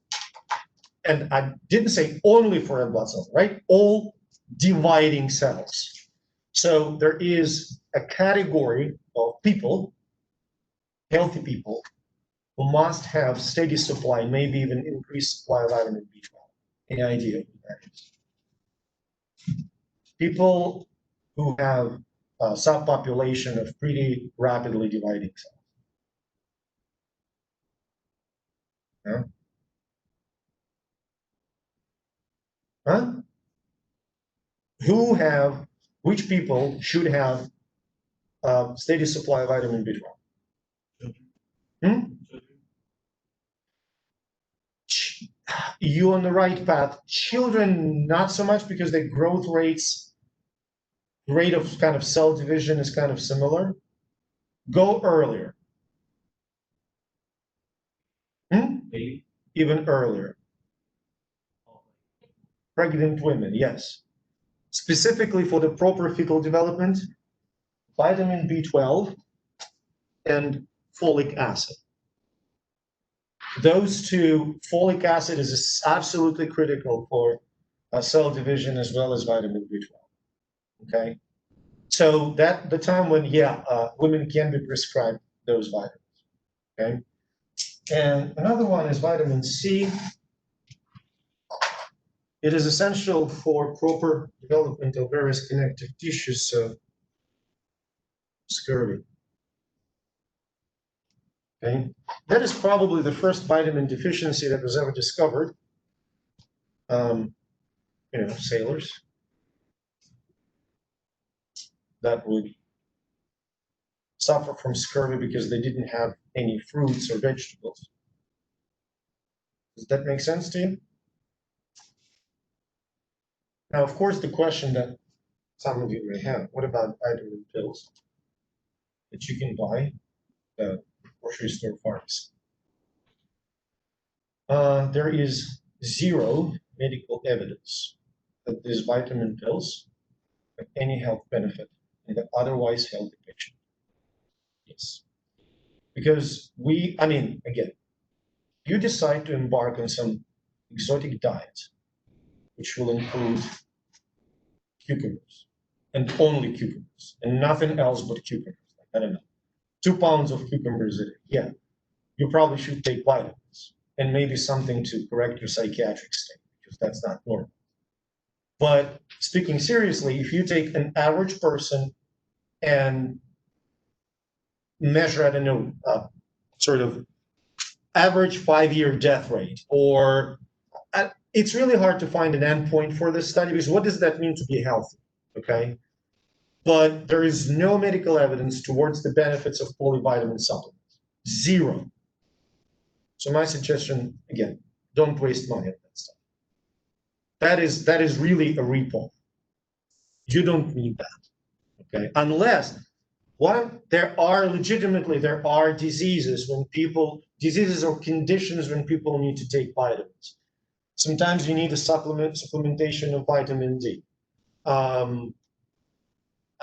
and I didn't say only for red blood cells, right? All dividing cells. So there is a category of people, healthy people, who must have steady supply, maybe even increased supply of vitamin B12. Any idea what that is? People who have a subpopulation of pretty rapidly dividing cells. Yeah? Huh? Which people should have a steady supply of vitamin B12? Hmm? You're on the right path. Children, not so much, because their growth rate of kind of cell division is kind of similar. Go earlier. Even earlier. Pregnant women, yes. Specifically for the proper fetal development, vitamin B12 and folic acid. Those two, folic acid is absolutely critical for cell division as well as vitamin B12. Okay, so that the time when women can be prescribed those vitamins. Okay, and another one is vitamin C. It is essential for proper development of various connective tissues, so scurvy. Okay, that is probably the first vitamin deficiency that was ever discovered. Sailors that would suffer from scurvy because they didn't have any fruits or vegetables. Does that make sense to you? Now, of course, the question that some of you may have, what about vitamin pills that you can buy at the grocery store pharmacy? There is zero medical evidence that these vitamin pills have any health benefit in the otherwise healthy patient. Yes. Because again, you decide to embark on some exotic diet, which will include cucumbers, and only cucumbers, and nothing else but cucumbers. I don't know, 2 pounds of cucumbers a day. Yeah, you probably should take vitamins and maybe something to correct your psychiatric state, because that's not normal. But speaking seriously, if you take an average person and measure, I don't know, sort of average 5-year death rate, or it's really hard to find an endpoint for this study, because what does that mean to be healthy? Okay, but there is no medical evidence towards the benefits of polyvitamin supplements. Zero. So my suggestion, again, don't waste money on that stuff. That is really a repo. You don't need that. Okay, unless there are diseases or conditions when people need to take vitamins. Sometimes you need a supplementation of vitamin D.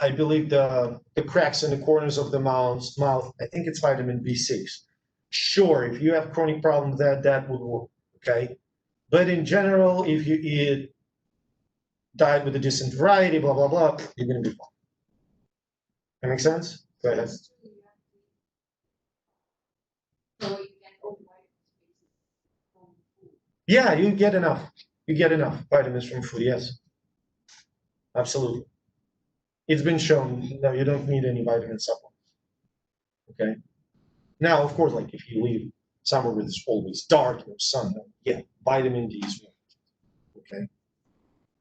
I believe the cracks in the corners of the mouth, I think it's vitamin B6. Sure, if you have chronic problems, that would work, okay? But in general, if you eat diet with a decent variety, blah, blah, blah, you're gonna be fine. That make sense? Go ahead. Yeah, you get enough. You get enough vitamins from food, yes. Absolutely. It's been shown, no, you don't need any vitamin supplements. Okay. Now, of course, like if you live somewhere where it's always dark, no sun. Yeah, vitamin D is one. Okay,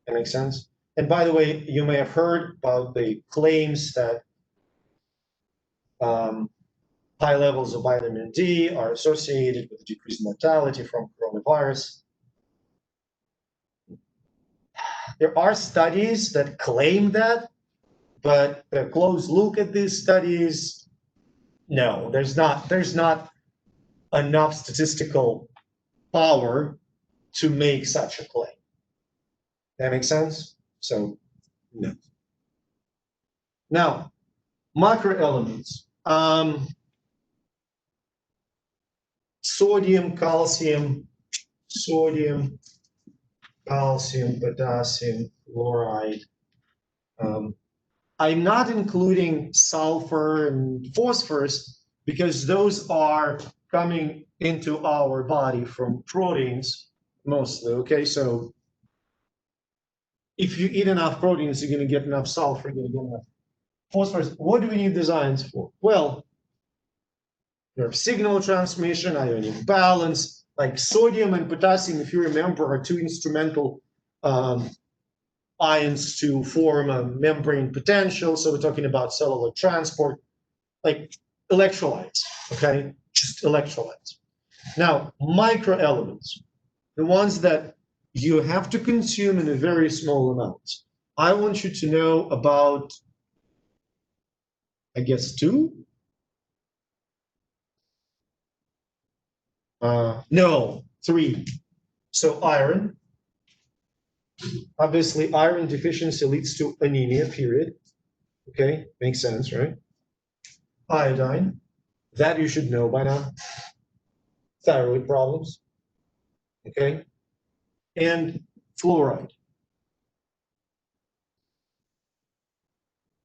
that makes sense. And by the way, you may have heard about the claims that high levels of vitamin D are associated with decreased mortality from coronavirus. There are studies that claim that, but a close look at these studies, no, there's not enough statistical power to make such a claim. That makes sense? So, no. Now, microelements. Sodium, calcium, potassium, fluoride. I'm not including sulfur and phosphorus because those are coming into our body from proteins mostly, okay? So if you eat enough proteins, you're going to get enough sulfur, you're going to get enough phosphorus. What do we need these ions for? Well, nerve signal transmission, ionic balance, like sodium and potassium, if you remember, are two instrumental ions to form a membrane potential. So we're talking about cellular transport, like electrolytes, okay? Just electrolytes. Now, microelements, the ones that you have to consume in a very small amount. I want you to know about, I guess, two? No, three. So iron. Obviously, iron deficiency leads to anemia, period. Okay, makes sense, right? Iodine, that you should know by now. Thyroid problems, okay? And fluoride.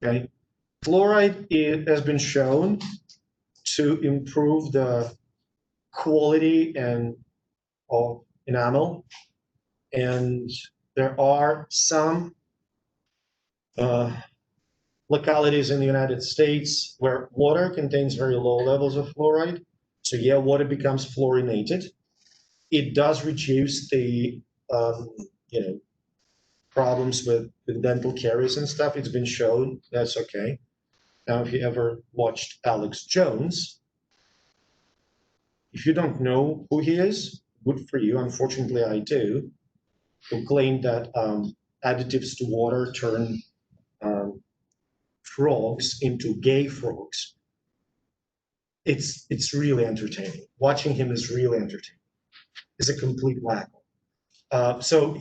Okay, fluoride has been shown to improve the quality of enamel, and there are some localities in the United States where water contains very low levels of fluoride. So yeah, water becomes fluorinated. It does reduce the problems with dental caries and stuff. It's been shown that's okay. Now, if you ever watched Alex Jones, if you don't know who he is, good for you. Unfortunately, I do. Who claimed that additives to water turn frogs into gay frogs. It's really entertaining. Watching him is really entertaining. It's a complete wacko. So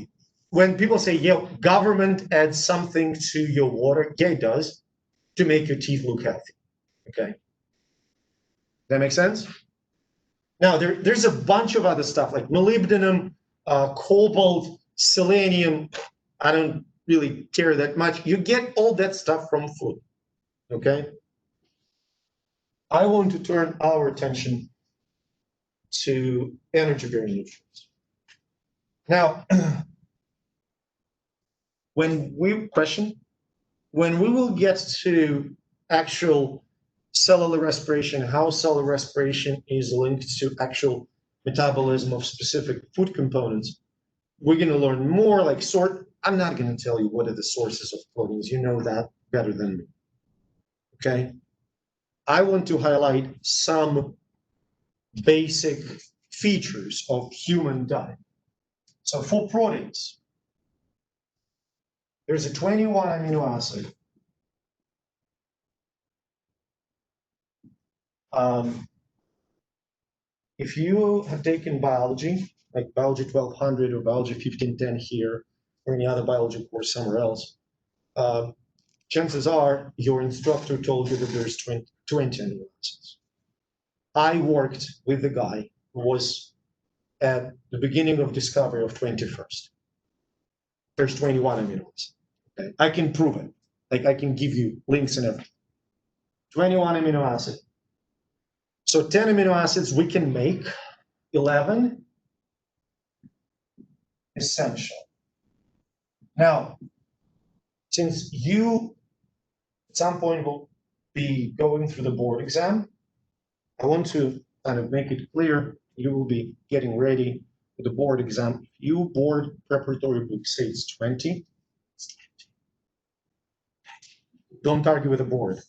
when people say, yeah, government adds something to your water, yeah, it does, to make your teeth look healthy. Okay. That makes sense? Now, there's a bunch of other stuff like molybdenum, cobalt, selenium. I don't really care that much. You get all that stuff from food. Okay. I want to turn our attention to energy-bearing nutrients. Now, when we will get to actual cellular respiration, how cellular respiration is linked to actual metabolism of specific food components, we're going to learn more like I'm not going to tell you what are the sources of proteins. You know that better than me. Okay? I want to highlight some basic features of human diet. So for proteins, there's a 21 amino acid. If you have taken biology, like biology 1200 or biology 1510 here, or any other biology course somewhere else, chances are your instructor told you that there's 20 amino acids. I worked with the guy who was at the beginning of discovery of 21st. There's 21 amino acids. Okay? I can prove it. Like I can give you links and everything. 21 amino acids. So 10 amino acids we can make, 11 essential. Now, since you at some point will be going through the board exam, I want to kind of make it clear you will be getting ready for the board exam. If you board preparatory book says 20, don't argue with the board.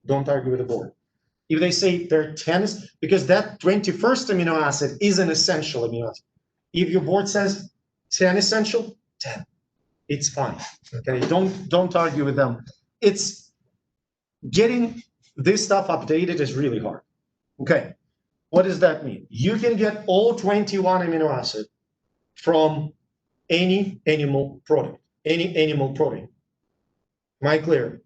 Don't argue with the board. If they say there are 10, because that 21st amino acid is an essential amino acid. If your board says 10 essential, 10. It's fine. Okay, don't argue with them. It's getting this stuff updated is really hard. Okay, what does that mean? You can get all 21 amino acid from any animal product, any animal protein. Am I clear?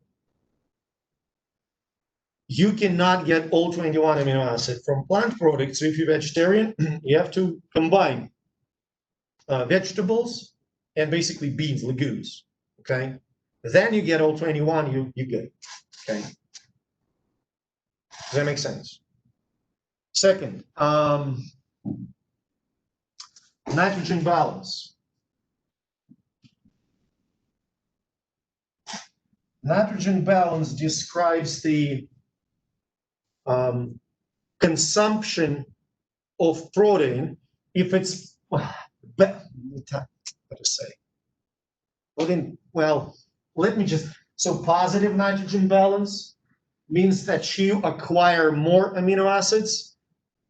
You cannot get all 21 amino acid from plant products. So if you're vegetarian, you have to combine vegetables and basically beans, legumes. Okay, then you get all 21. You get. Okay, does that make sense? Second, nitrogen balance. Nitrogen balance describes the consumption of protein if it's better to say. Well, let me just, so positive nitrogen balance means that you acquire more amino acids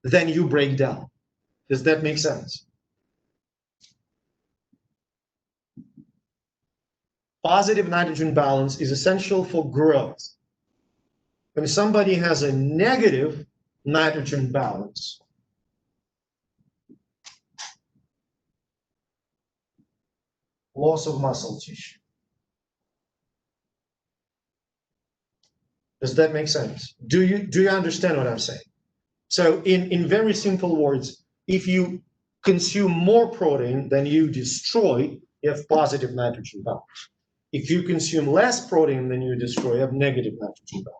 than you break down. Does that make sense? Positive nitrogen balance is essential for growth. When somebody has a negative nitrogen balance, loss of muscle tissue. Does that make sense? Do you understand what I'm saying? So in very simple words, if you consume more protein than you destroy, you have positive nitrogen balance. If you consume less protein than you destroy, you have negative nitrogen balance.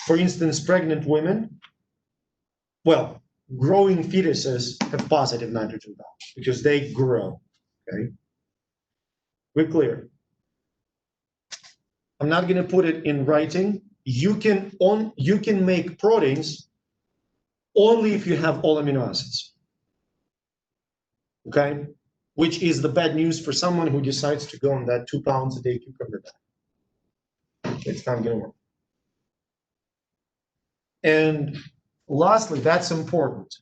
For instance, pregnant women, well, growing fetuses have positive nitrogen balance because they grow, okay? We're clear. I'm not going to put it in writing. You can make proteins only if you have all amino acids, okay? Which is the bad news for someone who decides to go on that 2 pounds a day cucumber diet. It's not going to work. And lastly, that's important.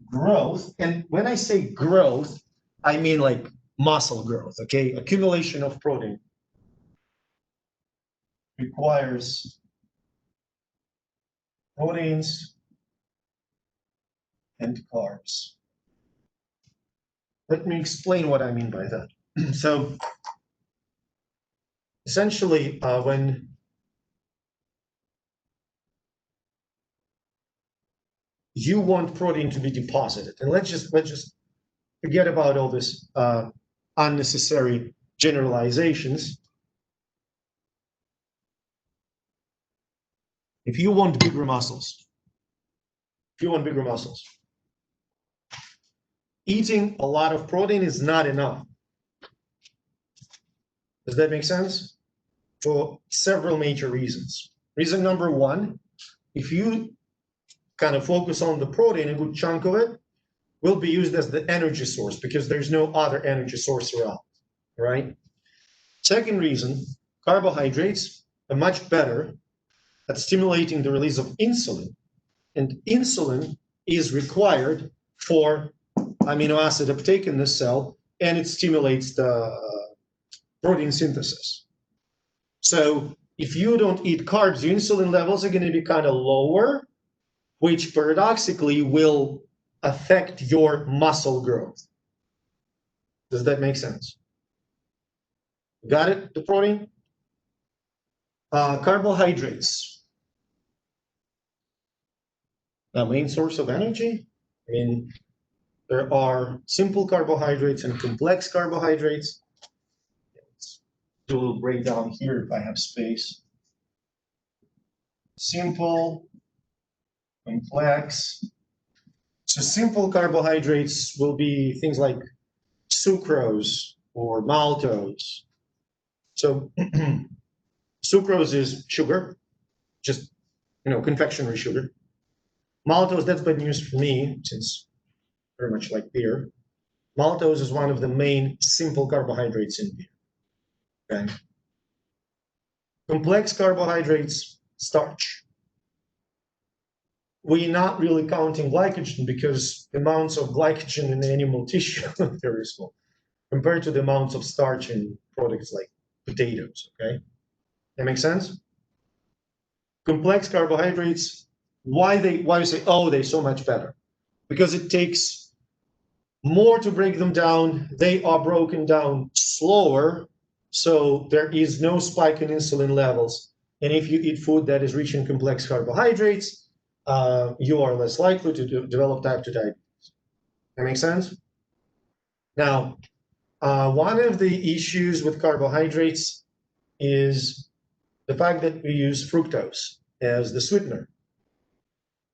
Growth, and when I say growth, I mean like muscle growth, okay? Accumulation of protein requires proteins and carbs. Let me explain what I mean by that. So essentially, when you want protein to be deposited, and let's just forget about all this unnecessary generalizations. If you want bigger muscles, eating a lot of protein is not enough. Does that make sense? For several major reasons. Reason number one, if you kind of focus on the protein, a good chunk of it will be used as the energy source because there's no other energy source around, right? Second reason, carbohydrates are much better at stimulating the release of insulin, and insulin is required for amino acid uptake in the cell, and it stimulates the protein synthesis. So if you don't eat carbs, your insulin levels are going to be kind of lower, which paradoxically will affect your muscle growth. Does that make sense? Got it, the protein? Carbohydrates. The main source of energy? I mean, there are simple carbohydrates and complex carbohydrates. Let's do a little breakdown here if I have space. Simple, complex. So simple carbohydrates will be things like sucrose or maltose. So sucrose is sugar, just confectionery sugar. Maltose, that's bad news for me, since very much like beer. Maltose is one of the main simple carbohydrates in beer. Okay. Complex carbohydrates, starch. We're not really counting glycogen because the amounts of glycogen in animal tissue are very small compared to the amounts of starch in products like potatoes. Okay, that makes sense. Complex carbohydrates. Why you say, oh, they're so much better? Because it takes more to break them down. They are broken down slower, so there is no spike in insulin levels. And if you eat food that is rich in complex carbohydrates, you are less likely to develop type 2 diabetes. That makes sense? Now, one of the issues with carbohydrates is the fact that we use fructose as the sweetener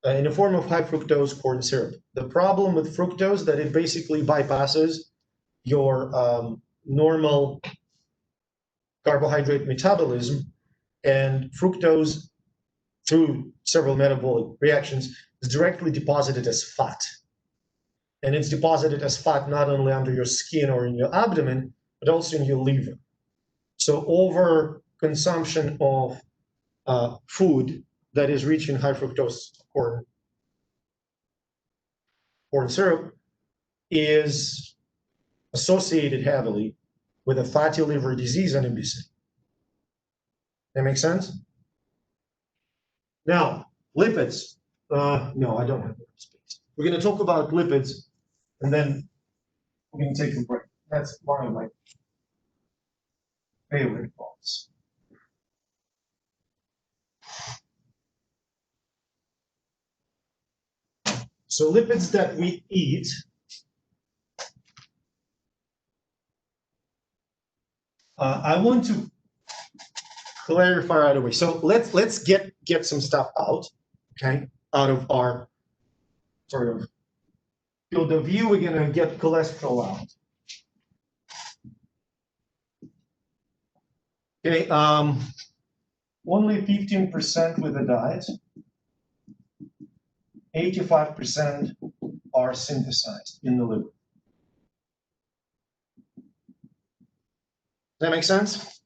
in the form of high fructose corn syrup. The problem with fructose is that it basically bypasses your normal carbohydrate metabolism, and fructose, through several metabolic reactions, is directly deposited as fat. And it's deposited as fat not only under your skin or in your abdomen, but also in your liver. So over consumption of food that is rich in high fructose corn syrup is associated heavily with a fatty liver disease and obesity. That makes sense? Now, lipids. No, I don't have enough space. We're going to talk about lipids, and then we're going to take a break. That's one of my favorite parts. So lipids that we eat I want to clarify right away. So let's get some stuff out, okay, out of our sort of field of view. We're gonna get cholesterol out. Okay, only 15% with the diet. 85% are synthesized in the liver. Does that make sense?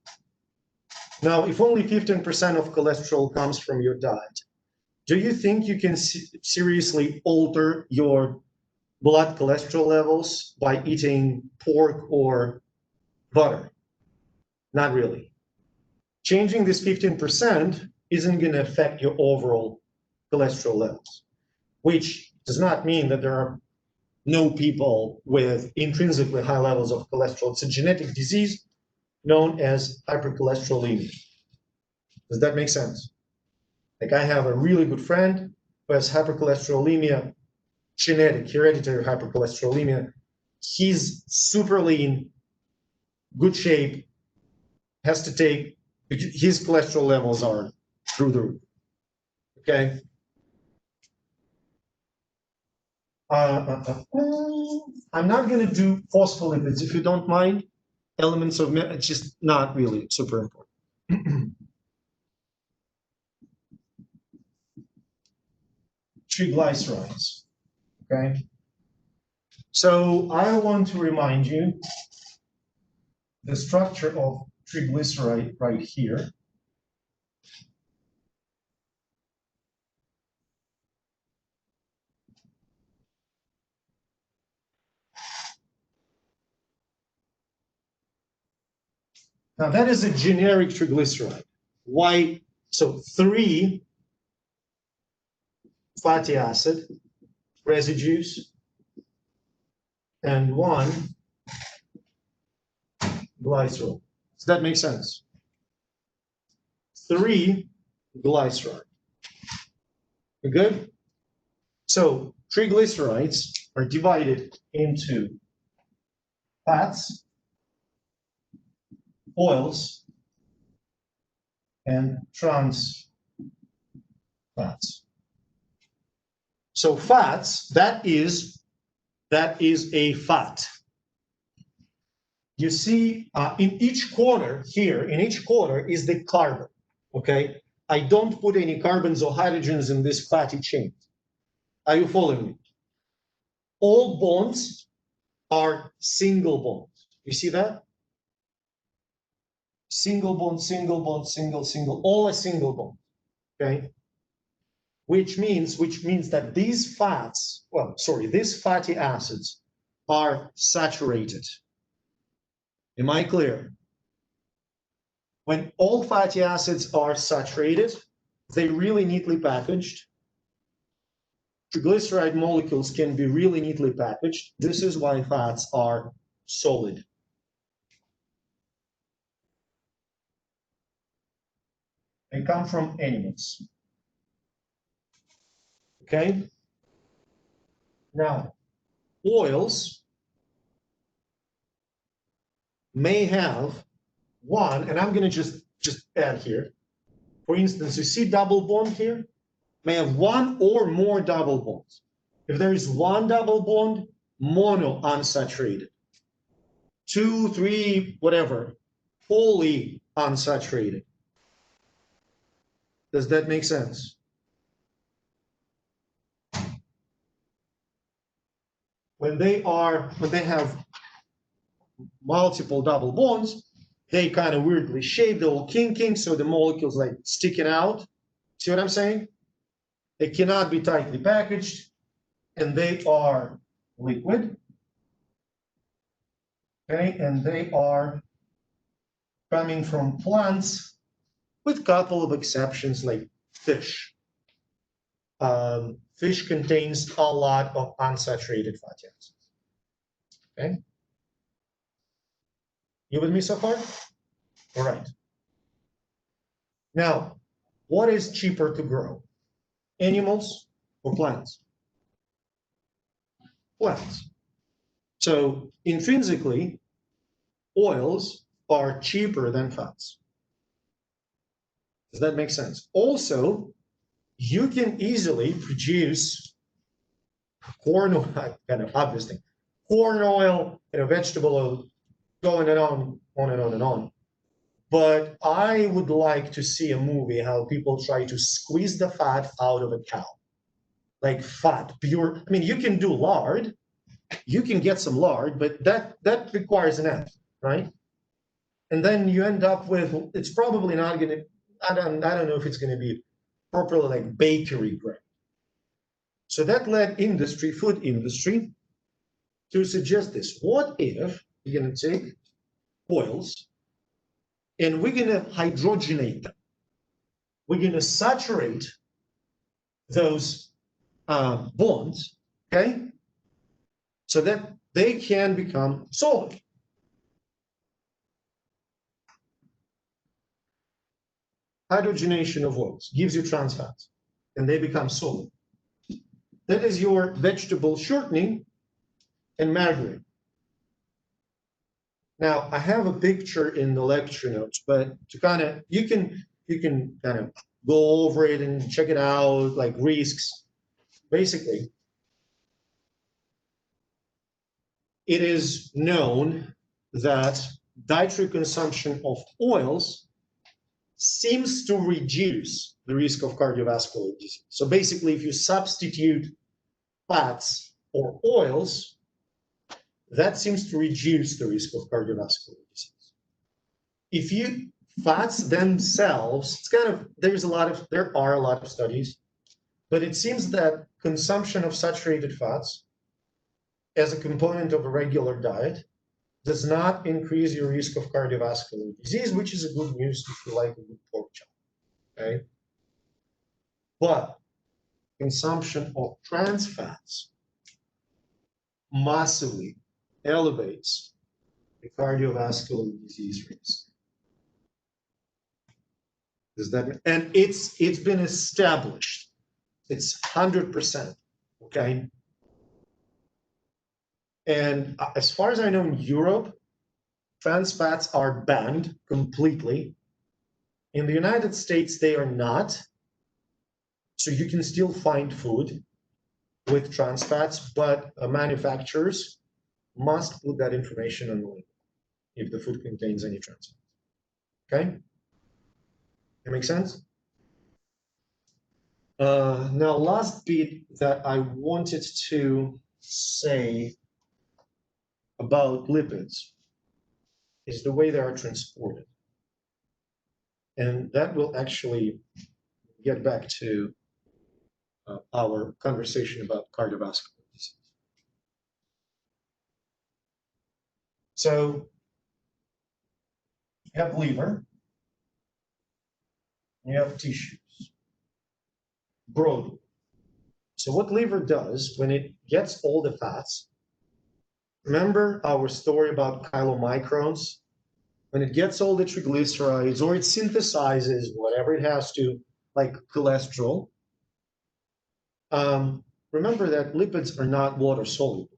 Now, if only 15% of cholesterol comes from your diet, do you think you can seriously alter your blood cholesterol levels by eating pork or butter? Not really. Changing this 15% isn't going to affect your overall cholesterol levels, which does not mean that there are no people with intrinsically high levels of cholesterol. It's a genetic disease known as hypercholesterolemia. Does that make sense? Like, I have a really good friend who has hypercholesterolemia, genetic, hereditary hypercholesterolemia. He's super lean, good shape, has to take, his cholesterol levels are through the roof. Okay? I'm not going to do phospholipids, if you don't mind. Elements of, it's just not really super important. Triglycerides, okay? So I want to remind you the structure of triglyceride right here. Now that is a generic triglyceride. Why? So 3 fatty acid residues and 1 glycerol. Does that make sense? 3 glyceride. We good? So triglycerides are divided into fats, oils, and trans fats. So fats, that is a fat. You see, in each corner here, in each corner is the carbon, okay? I don't put any carbons or hydrogens in this fatty chain. Are you following me? All bonds are single bonds. You see that? Single bond, single bond, single, all a single bond, okay? Which means that these fats, these fatty acids are saturated. Am I clear? When all fatty acids are saturated, they're really neatly packaged. Triglyceride molecules can be really neatly packaged. This is why fats are solid. They come from animals. Okay? Now, oils may have one, and I'm going to just add here. For instance, you see double bond here? May have one or more double bonds. If there is one double bond, mono unsaturated. 2, 3, whatever, poly unsaturated. Does that make sense? When they have multiple double bonds, they kind of weirdly shape, they're all kinking, so the molecules like sticking out. See what I'm saying? They cannot be tightly packaged, and they are liquid. Okay, and they are coming from plants, with a couple of exceptions like fish. Fish contains a lot of unsaturated fatty acids. Okay, you with me so far? All right. Now, what is cheaper to grow? Animals or plants? Plants. So intrinsically, oils are cheaper than fats. Does that make sense? Also, you can easily produce corn oil, kind of obvious thing, corn oil, vegetable oil, going on and on and on. But I would like to see a movie how people try to squeeze the fat out of a cow. Like fat, pure. I mean, you can do lard, you can get some lard, but that requires an effort, right? And then you end up with, it's probably not going to, I don't know if it's going to be properly like bakery grade. So that led food industry, to suggest this. What if we're going to take oils and we're going to hydrogenate them? We're going to saturate those bonds, okay? So that they can become solid. Hydrogenation of oils gives you trans fats, and they become solid. That is your vegetable shortening and margarine. Now, I have a picture in the lecture notes, but to kind of, you can kind of go over it and check it out, like risks. Basically, it is known that dietary consumption of oils seems to reduce the risk of cardiovascular disease. So basically, if you substitute fats or oils, that seems to reduce the risk of cardiovascular disease. If you fats themselves, it's kind of, there are a lot of studies, but it seems that consumption of saturated fats as a component of a regular diet does not increase your risk of cardiovascular disease, which is a good news if you like a good pork chop, okay? But consumption of trans fats massively elevates the cardiovascular disease risk. Does that, and it's been established. It's 100%, okay? And as far as I know, in Europe, trans fats are banned completely. In the United States, they are not. So you can still find food with trans fats, but manufacturers must put that information on the label if the food contains any trans fats. Okay? That make sense? Now, last bit that I wanted to say about lipids is the way they are transported. And that will actually get back to our conversation about cardiovascular disease. So you have liver, you have tissues, broadly. So what liver does when it gets all the fats, remember our story about chylomicrons? When it gets all the triglycerides or it synthesizes whatever it has to, like cholesterol, remember that lipids are not water soluble.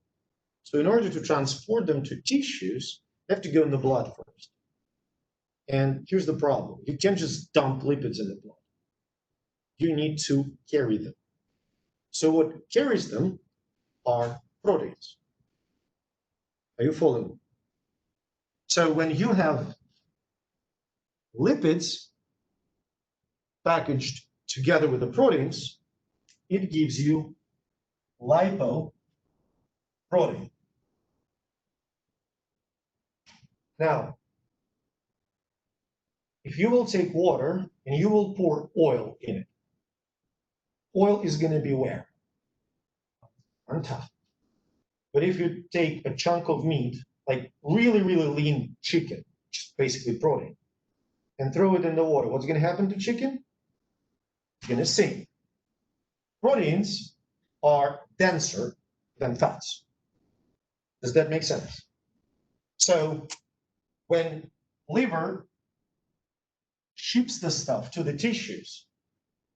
So in order to transport them to tissues, they have to go in the blood first. And here's the problem. You can't just dump lipids in the blood. You need to carry them. So what carries them are proteins. Are you following? So when you have lipids packaged together with the proteins, it gives you lipoprotein. Now, if you will take water and you will pour oil in it, oil is going to be where? On top. But if you take a chunk of meat, like really, really lean chicken, which is basically protein, and throw it in the water, what's going to happen to chicken? It's going to sink. Proteins are denser than fats. Does that make sense? So when liver ships the stuff to the tissues,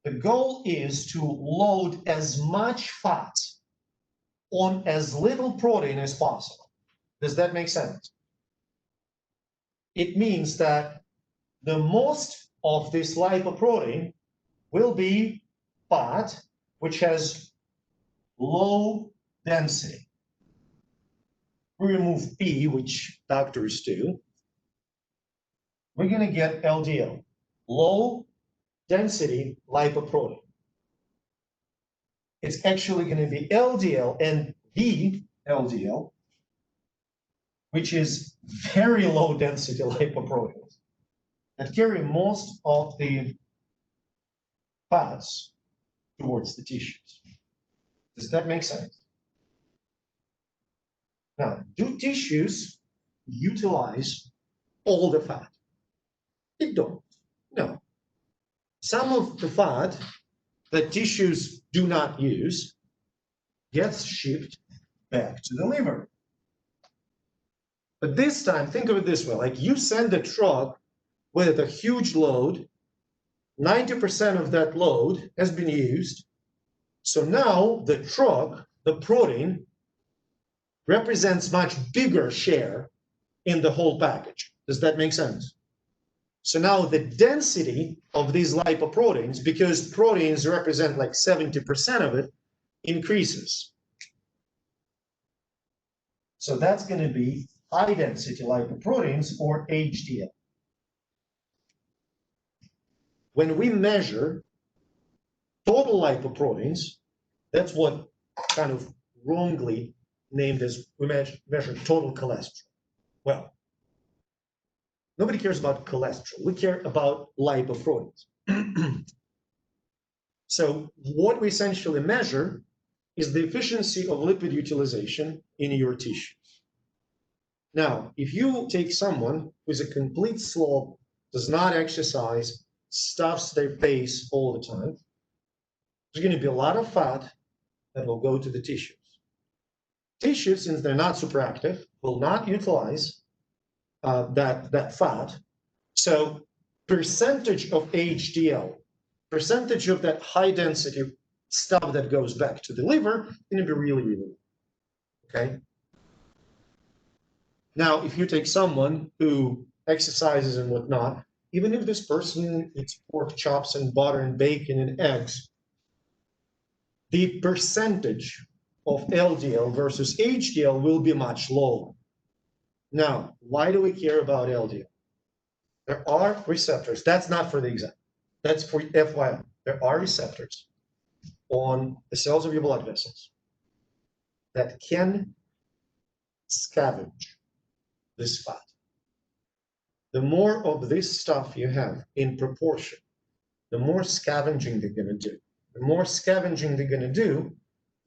the goal is to load as much fat on as little protein as possible. Does that make sense? It means that the most of this lipoprotein will be fat, which has low density. We remove P, which doctors do. We're going to get LDL, low density lipoprotein. It's actually going to be LDL and VLDL, which is very low density lipoproteins that carry most of the fats towards the tissues. Does that make sense? Now, do tissues utilize all the fat? They don't. No. Some of the fat that tissues do not use gets shipped back to the liver. But this time, think of it this way, like you send a truck with a huge load, 90% of that load has been used. So now the truck, the protein, represents much bigger share in the whole package. Does that make sense? So now the density of these lipoproteins, because proteins represent like 70% of it, increases. So that's going to be high density lipoproteins, or HDL. When we measure total lipoproteins, that's what kind of wrongly named as we measure total cholesterol. Well, nobody cares about cholesterol. We care about lipoproteins. So what we essentially measure is the efficiency of lipid utilization in your tissues. Now, if you take someone who's a complete slob, does not exercise, stuffs their face all the time, there's going to be a lot of fat that will go to the tissues. Tissues, since they're not super active, will not utilize that fat. So percentage of HDL, percentage of that high density stuff that goes back to the liver, is going to be really, really low. Okay? Now, if you take someone who exercises and whatnot, even if this person eats pork chops and butter and bacon and eggs, the percentage of LDL versus HDL will be much lower. Now, why do we care about LDL? There are receptors. That's not for the exam. That's for FYI. There are receptors on the cells of your blood vessels that can scavenge this fat. The more of this stuff you have in proportion, the more scavenging they're going to do. The more scavenging they're going to do,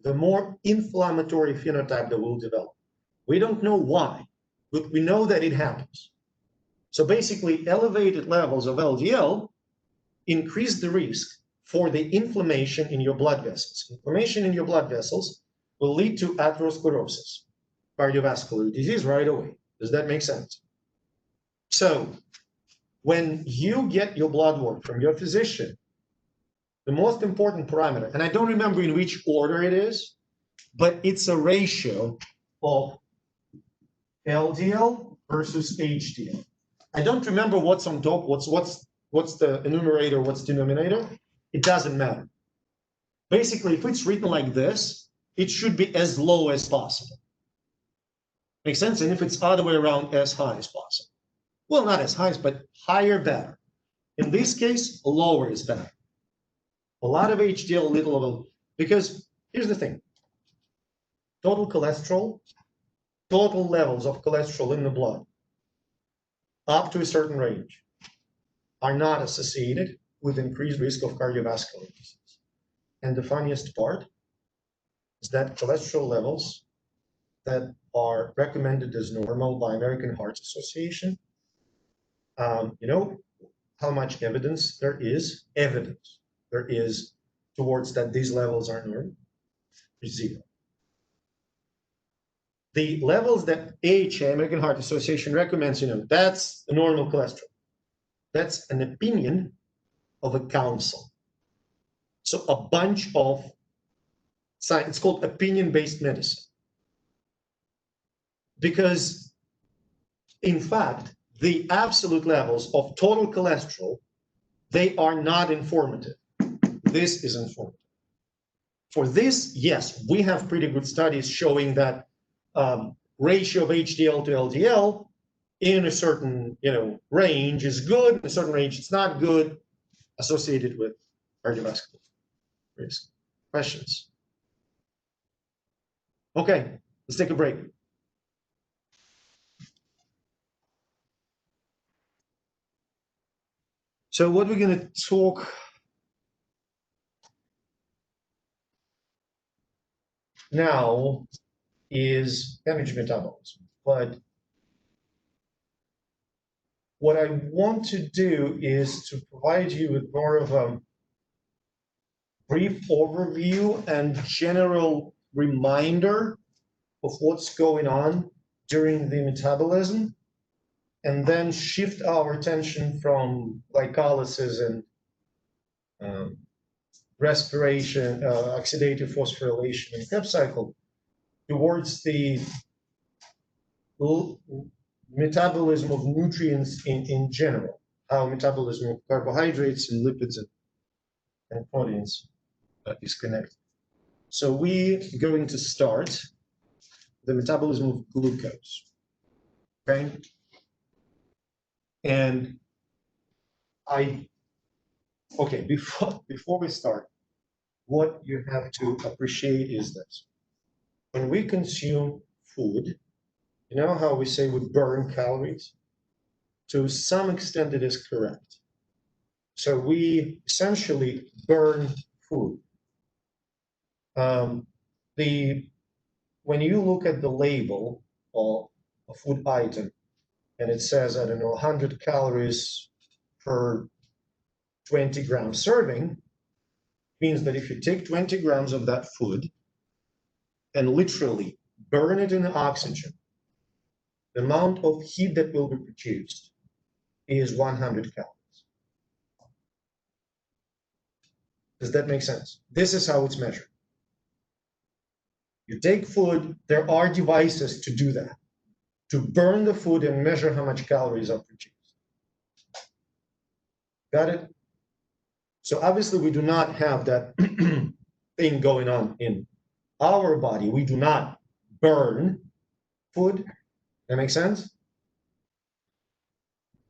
the more inflammatory phenotype they will develop. We don't know why, but we know that it happens. So basically, elevated levels of LDL increase the risk for the inflammation in your blood vessels. Inflammation in your blood vessels will lead to atherosclerosis, cardiovascular disease right away. Does that make sense? So when you get your blood work from your physician, the most important parameter, and I don't remember in which order it is, but it's a ratio of LDL versus HDL. I don't remember what's on top, what's the enumerator, what's the denominator. It doesn't matter. Basically, if it's written like this, it should be as low as possible. Make sense? And if it's other way around, as high as possible. Well, not as high, but higher, better. In this case, lower is better. A lot of HDL, little of, because here's the thing. Total cholesterol, total levels of cholesterol in the blood, up to a certain range, are not associated with increased risk of cardiovascular disease. And the funniest part is that cholesterol levels that are recommended as normal by American Heart Association, you know how much evidence there is? Evidence there is towards that these levels are normal? Zero. The levels that AHA, American Heart Association, recommends, that's a normal cholesterol. That's an opinion of a council. So a bunch of science, it's called opinion-based medicine. Because, in fact, the absolute levels of total cholesterol, they are not informative. This is informative. For this, yes, we have pretty good studies showing that ratio of HDL to LDL in a certain range is good, in a certain range it's not good, associated with cardiovascular risk. Questions? Okay, let's take a break. So what we're going to talk now is energy metabolism. But what I want to do is to provide you with more of a brief overview and general reminder of what's going on during the metabolism, and then shift our attention from glycolysis and respiration, oxidative phosphorylation, and Krebs cycle towards the metabolism of nutrients in general, how metabolism of carbohydrates and lipids and proteins is connected. So we're going to start the metabolism of glucose, okay? And before we start, what you have to appreciate is this. When we consume food, you know how we say we burn calories? To some extent, it is correct. So we essentially burn food. When you look at the label of a food item, and it says, I don't know, 100 calories per 20 gram serving, means that if you take 20 grams of that food and literally burn it in oxygen, the amount of heat that will be produced is 100 calories. Does that make sense? This is how it's measured. You take food, there are devices to do that, to burn the food and measure how much calories are produced. Got it? So obviously we do not have that thing going on in our body. We do not burn food. That makes sense?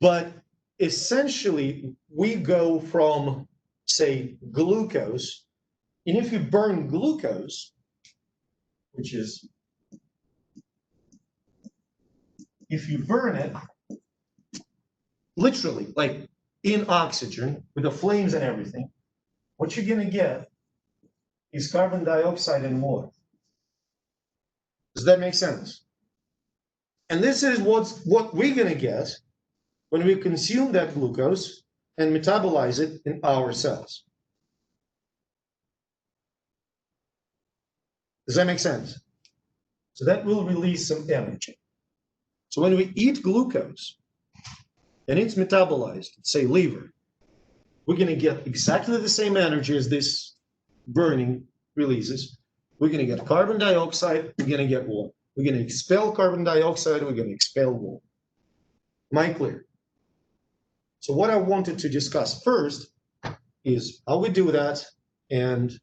But essentially, we go from, say, glucose And if you burn glucose, which is, if you burn it, literally, like in oxygen, with the flames and everything, what you're gonna get is carbon dioxide and water. Does that make sense? And this is what we're gonna get when we consume that glucose and metabolize it in our cells. Does that make sense? So that will release some energy. So when we eat glucose and it's metabolized, say liver, we're going to get exactly the same energy as this burning releases. We're going to get carbon dioxide, we're going to get water. We're going to expel carbon dioxide, we're going to expel water. Am I clear? So what I wanted to discuss first is how we do that and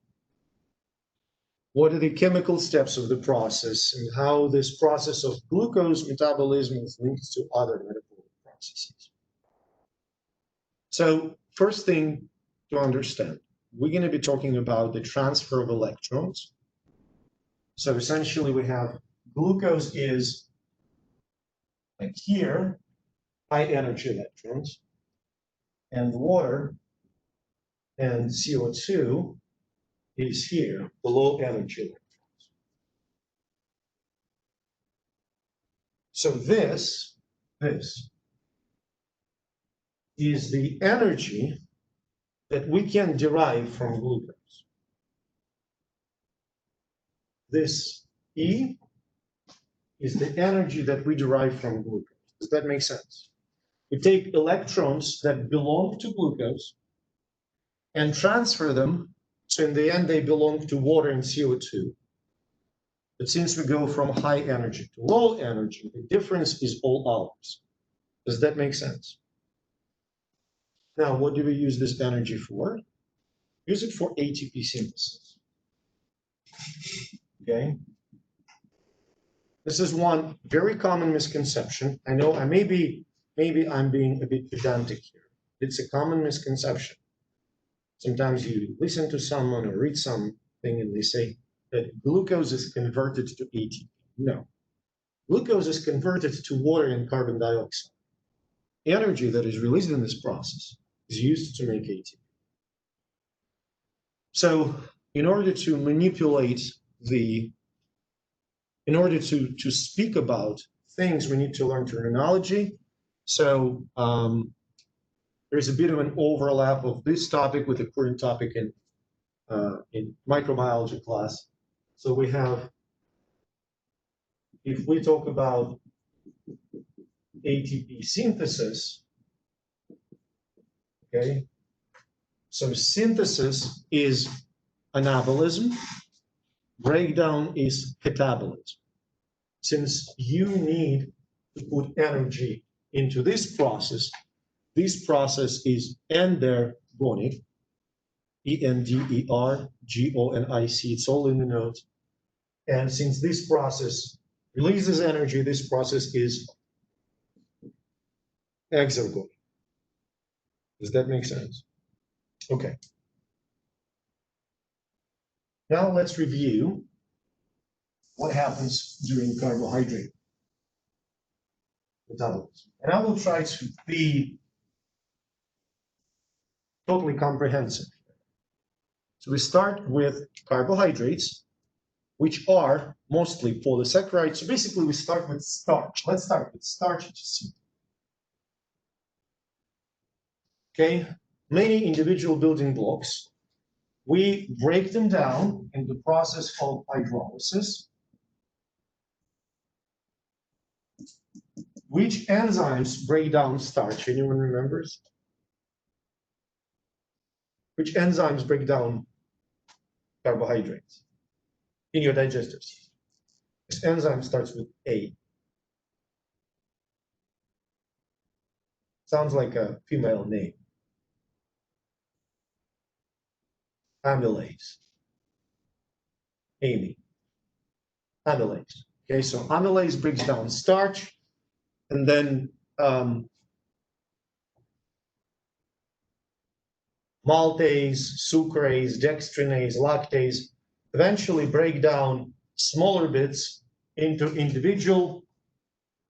what are the chemical steps of the process and how this process of glucose metabolism is linked to other metabolic processes. So first thing to understand, we're going to be talking about the transfer of electrons. So essentially we have glucose is like here, high energy electrons, and water and CO2 is here, the low energy electrons. So this is the energy that we can derive from glucose. This E is the energy that we derive from glucose. Does that make sense? We take electrons that belong to glucose and transfer them, so in the end they belong to water and CO2. But since we go from high energy to low energy, the difference is all ours. Does that make sense? Now, what do we use this energy for? Use it for ATP synthesis. Okay? This is one very common misconception. I know maybe I'm being a bit pedantic here. It's a common misconception. Sometimes you listen to someone or read something and they say that glucose is converted to ATP. No. Glucose is converted to water and carbon dioxide. Energy that is released in this process is used to make ATP. So in order to manipulate in order to speak about things, we need to learn terminology. So there's a bit of an overlap of this topic with the current topic in microbiology class. So we have, if we talk about ATP synthesis, okay, so synthesis is anabolism, breakdown is catabolism. Since you need to put energy into this process is endergonic, E-N-D-E-R-G-O-N-I-C, it's all in the notes. And since this process releases energy, this process is exergonic. Does that make sense? Okay. Now let's review what happens during carbohydrate metabolism. And I will try to be totally comprehensive. So we start with carbohydrates, which are mostly polysaccharides. So basically we start with starch. Let's start with starch to see. Okay, many individual building blocks. We break them down in the process called hydrolysis. Which enzymes break down starch? Anyone remembers? Which enzymes break down carbohydrates in your digestive system? This enzyme starts with A. Sounds like a female name. Amylase. Amy. Amylase. Okay, so amylase breaks down starch, and then maltase, sucrase, dextrinase, lactase, eventually break down smaller bits into individual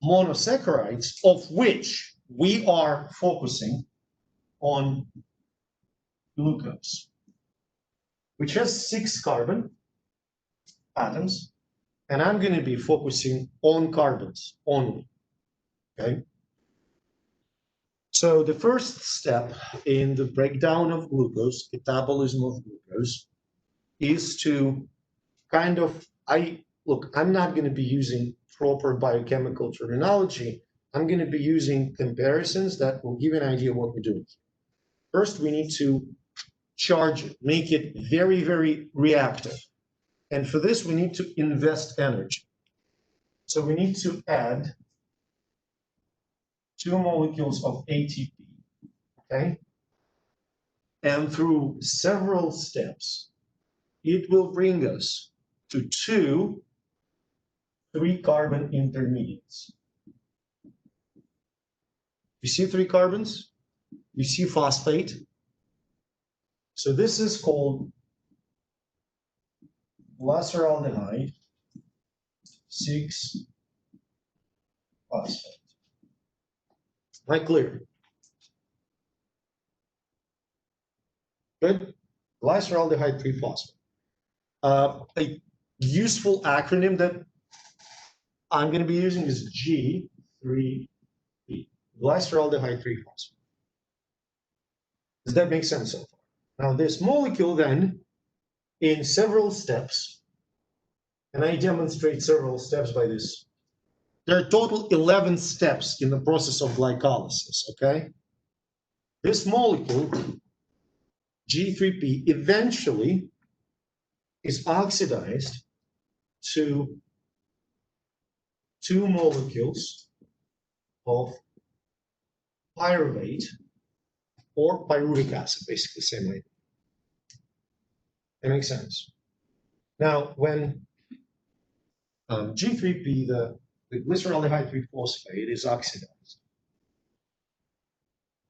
monosaccharides, of which we are focusing on glucose, which has 6 carbon atoms, and I'm going to be focusing on carbons only, okay? So the first step in the breakdown of glucose, metabolism of glucose, is to kind of, I'm not going to be using proper biochemical terminology. I'm going to be using comparisons that will give an idea of what we're doing. First, we need to charge it, make it very, very reactive. And for this, we need to invest energy. So we need to add 2 molecules of ATP, okay? And through several steps, it will bring us to 2 3-carbon intermediates. You see 3 carbons? You see phosphate? So this is called glyceraldehyde 6-phosphate. Am I clear? Good. Glyceraldehyde 3-phosphate. A useful acronym that I'm going to be using is G3P. Glyceraldehyde 3-phosphate. Does that make sense so far? Now this molecule then, in several steps, and I demonstrate several steps by this. There are total 11 steps in the process of glycolysis, okay? This molecule, G3P, eventually is oxidized to 2 molecules of pyruvate or pyruvic acid, basically same way. That makes sense. Now, when G3P, the glyceraldehyde 3-phosphate, is oxidized,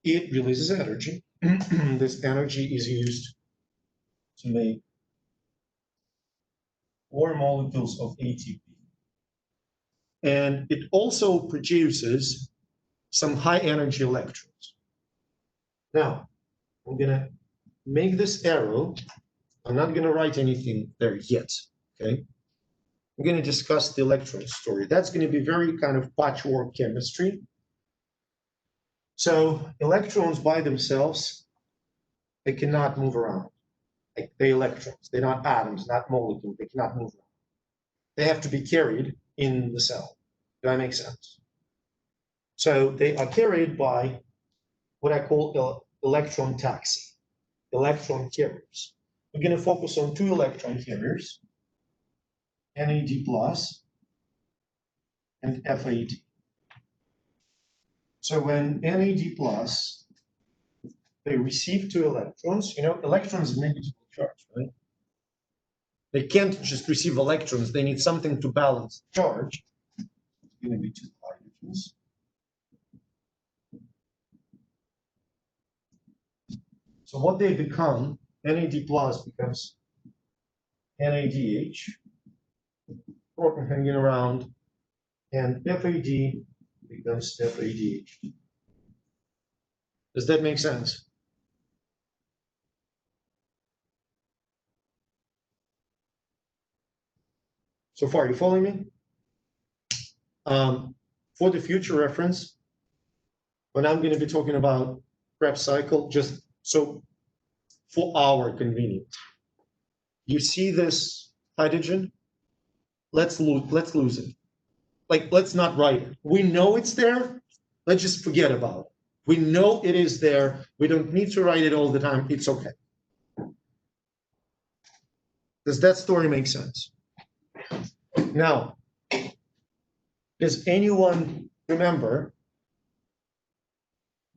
it releases energy. This energy is used to make 4 molecules of ATP. And it also produces some high energy electrons. Now, I'm going to make this arrow. I'm not going to write anything there yet, okay? I'm going to discuss the electron story. That's going to be very kind of patchwork chemistry. So electrons by themselves, they cannot move around. Like the electrons, they're not atoms, not molecules, they cannot move around. They have to be carried in the cell. Does that make sense? So they are carried by what I call electron taxi, electron carriers. We're going to focus on 2 electron carriers, NAD+ and FAD. So when NAD+, they receive 2 electrons, electrons are negatively charged, right? They can't just receive electrons, they need something to balance the charge. It's going to be 2 hydrogens. So what they become, NAD+ becomes NADH, proton hanging around, and FAD becomes FADH. Does that make sense? So far, you following me? For the future reference, when I'm going to be talking about Krebs cycle, just so for our convenience, you see this hydrogen? Let's lose it. Like, let's not write it. We know it's there. Let's just forget about it. We know it is there. We don't need to write it all the time. It's okay. Does that story make sense? Now, does anyone remember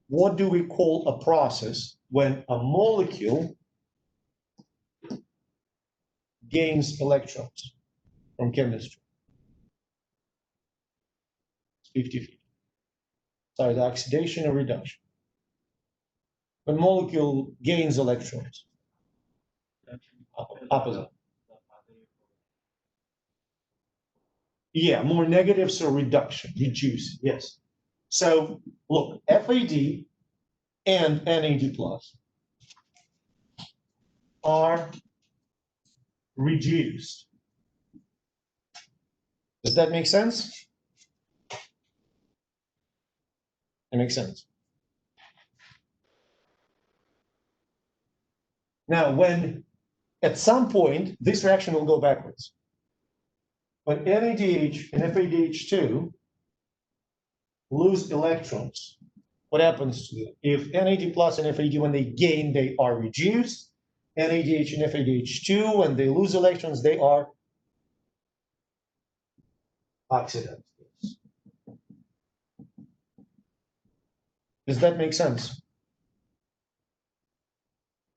what do we call a process when a molecule gains electrons from chemistry? It's 50-50. It's either oxidation or reduction. When molecule gains electrons. Opposite. Yeah, more negative, so reduction, reduce, yes. So look, FAD and NAD plus are reduced. Does that make sense? It makes sense. Now, when at some point this reaction will go backwards. When NADH and FADH2 lose electrons, what happens to them? If NAD plus and FAD, when they gain, they are reduced. NADH and FADH2, when they lose electrons, they are oxidized. Does that make sense?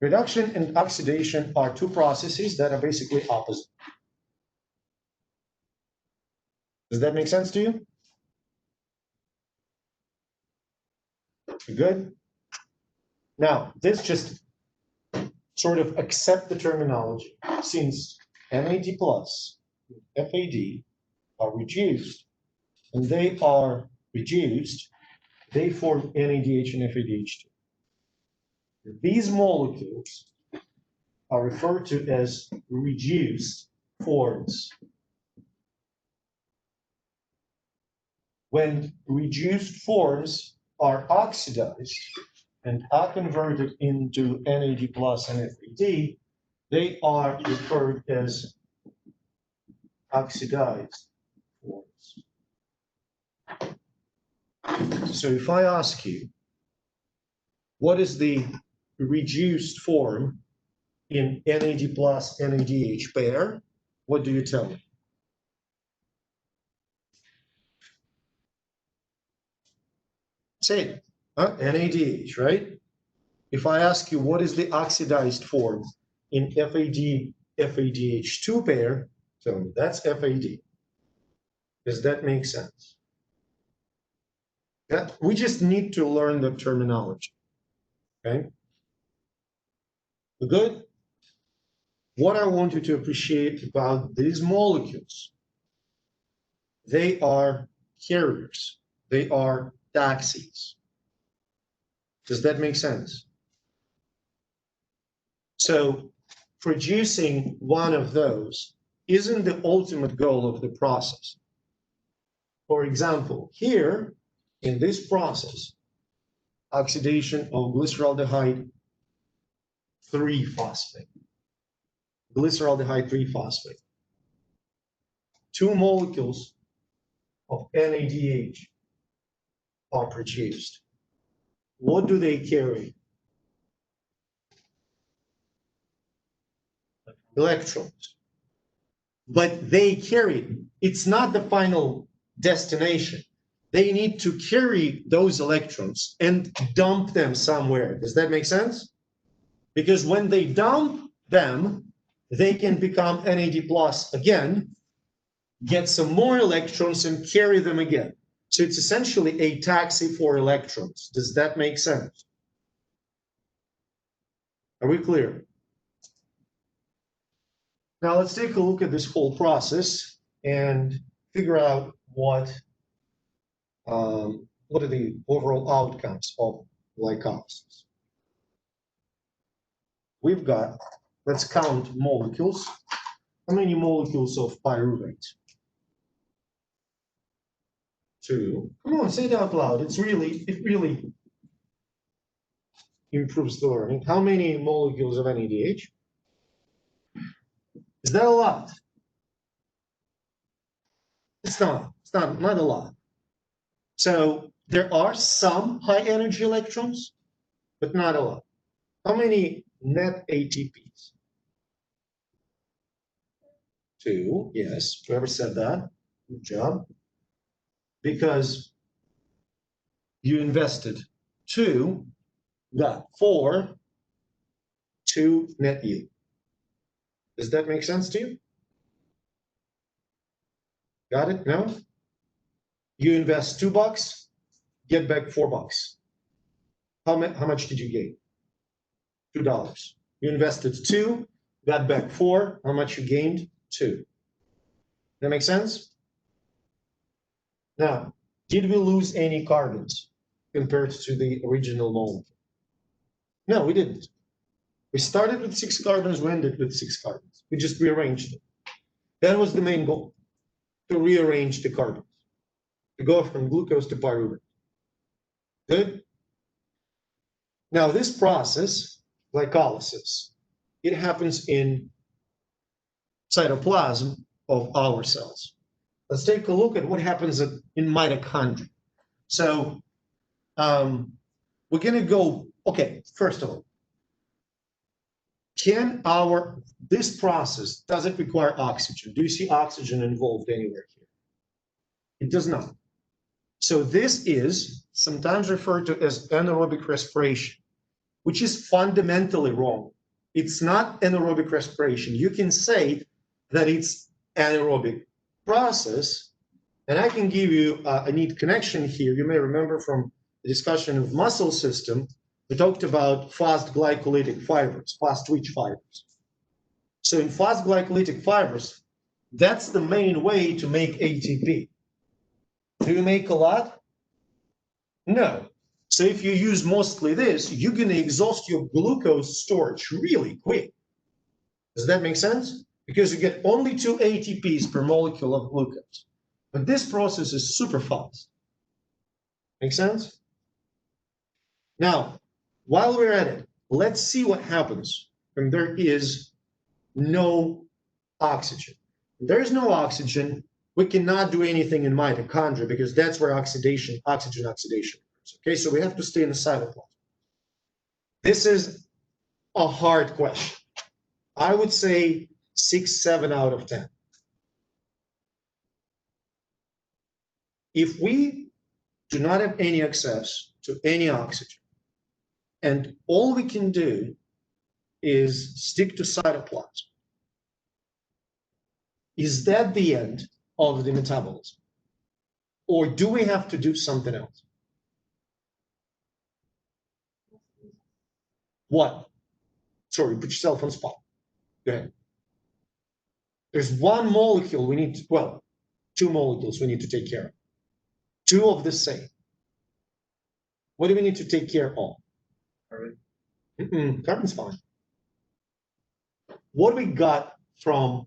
Reduction and oxidation are two processes that are basically opposite. Does that make sense to you? You good? Now, this just sort of accept the terminology. Since NAD plus, FAD are reduced, and they are reduced, they form NADH and FADH2. These molecules are referred to as reduced forms. When reduced forms are oxidized and are converted into NAD plus and FAD, they are referred as oxidized forms. So if I ask you, what is the reduced form in NAD plus NADH pair, what do you tell me? Say it, NADH, right? If I ask you what is the oxidized form in FAD FADH2 pair, tell me that's FAD. Does that make sense? Yeah, we just need to learn the terminology. Okay? Good? What I want you to appreciate about these molecules, they are carriers. They are taxis. Does that make sense? So producing one of those isn't the ultimate goal of the process. For example, here in this process, oxidation of glyceraldehyde 3-phosphate. Glyceraldehyde 3-phosphate. Two molecules of NADH are produced. What do they carry? Electrons. But they carry, it's not the final destination. They need to carry those electrons and dump them somewhere. Does that make sense? Because when they dump them, they can become NAD plus again, get some more electrons and carry them again. So it's essentially a taxi for electrons. Does that make sense? Are we clear? Now let's take a look at this whole process and figure out what are the overall outcomes of glycolysis. We've got, let's count molecules. How many molecules of pyruvate? 2. Come on, say it out loud. It really improves the learning. How many molecules of NADH? Is that a lot? It's not a lot. So there are some high energy electrons, but not a lot. How many net ATPs? 2, yes. Whoever said that, good job. Because you invested 2, got 4, 2 net yield. Does that make sense to you? Got it? No? You invest $2, get back $4. How much did you gain? $2. You invested 2, got back 4. How much you gained? 2. That make sense? Now, did we lose any carbons compared to the original molecule? No, we didn't. We started with 6 carbons, we ended with 6 carbons. We just rearranged them. That was the main goal, to rearrange the carbons, to go from glucose to pyruvate. Good? Now, this process, glycolysis, it happens in cytoplasm of our cells. Let's take a look at what happens in mitochondria. So we're going to go, okay, first of all, this process, does it require oxygen? Do you see oxygen involved anywhere here? It does not. So this is sometimes referred to as anaerobic respiration, which is fundamentally wrong. It's not anaerobic respiration. You can say that it's anaerobic process, and I can give you a neat connection here. You may remember from the discussion of muscle system, we talked about fast glycolytic fibers, fast twitch fibers. So in fast glycolytic fibers, that's the main way to make ATP. Do you make a lot? No. So if you use mostly this, you're going to exhaust your glucose storage really quick. Does that make sense? Because you get only 2 ATPs per molecule of glucose. But this process is super fast. Make sense? Now, while we're at it, let's see what happens when there is no oxygen. When there is no oxygen, we cannot do anything in mitochondria because that's where oxidation occurs. Okay, so we have to stay in the cytoplasm. This is a hard question. I would say 6, 7 out of 10. If we do not have any access to any oxygen, and all we can do is stick to cytoplasm, is that the end of the metabolism? Or do we have to do something else? What? Sorry, put yourself on the spot. Go ahead. There's one molecule we need to, well, 2 molecules we need to take care of. 2 of the same. What do we need to take care of? Carbon. Carbon's fine. What we got from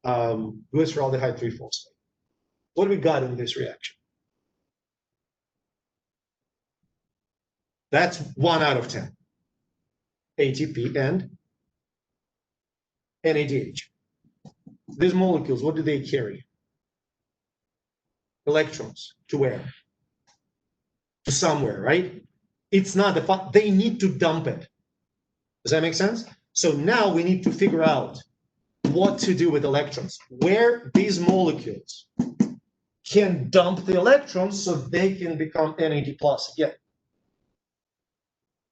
glyceraldehyde 3-phosphate? What do we got in this reaction? That's 1 out of 10. ATP and NADH. These molecules, what do they carry? Electrons. To where? To somewhere, right? It's not the they need to dump it. Does that make sense? So now we need to figure out what to do with electrons, where these molecules can dump the electrons so they can become NAD+ again.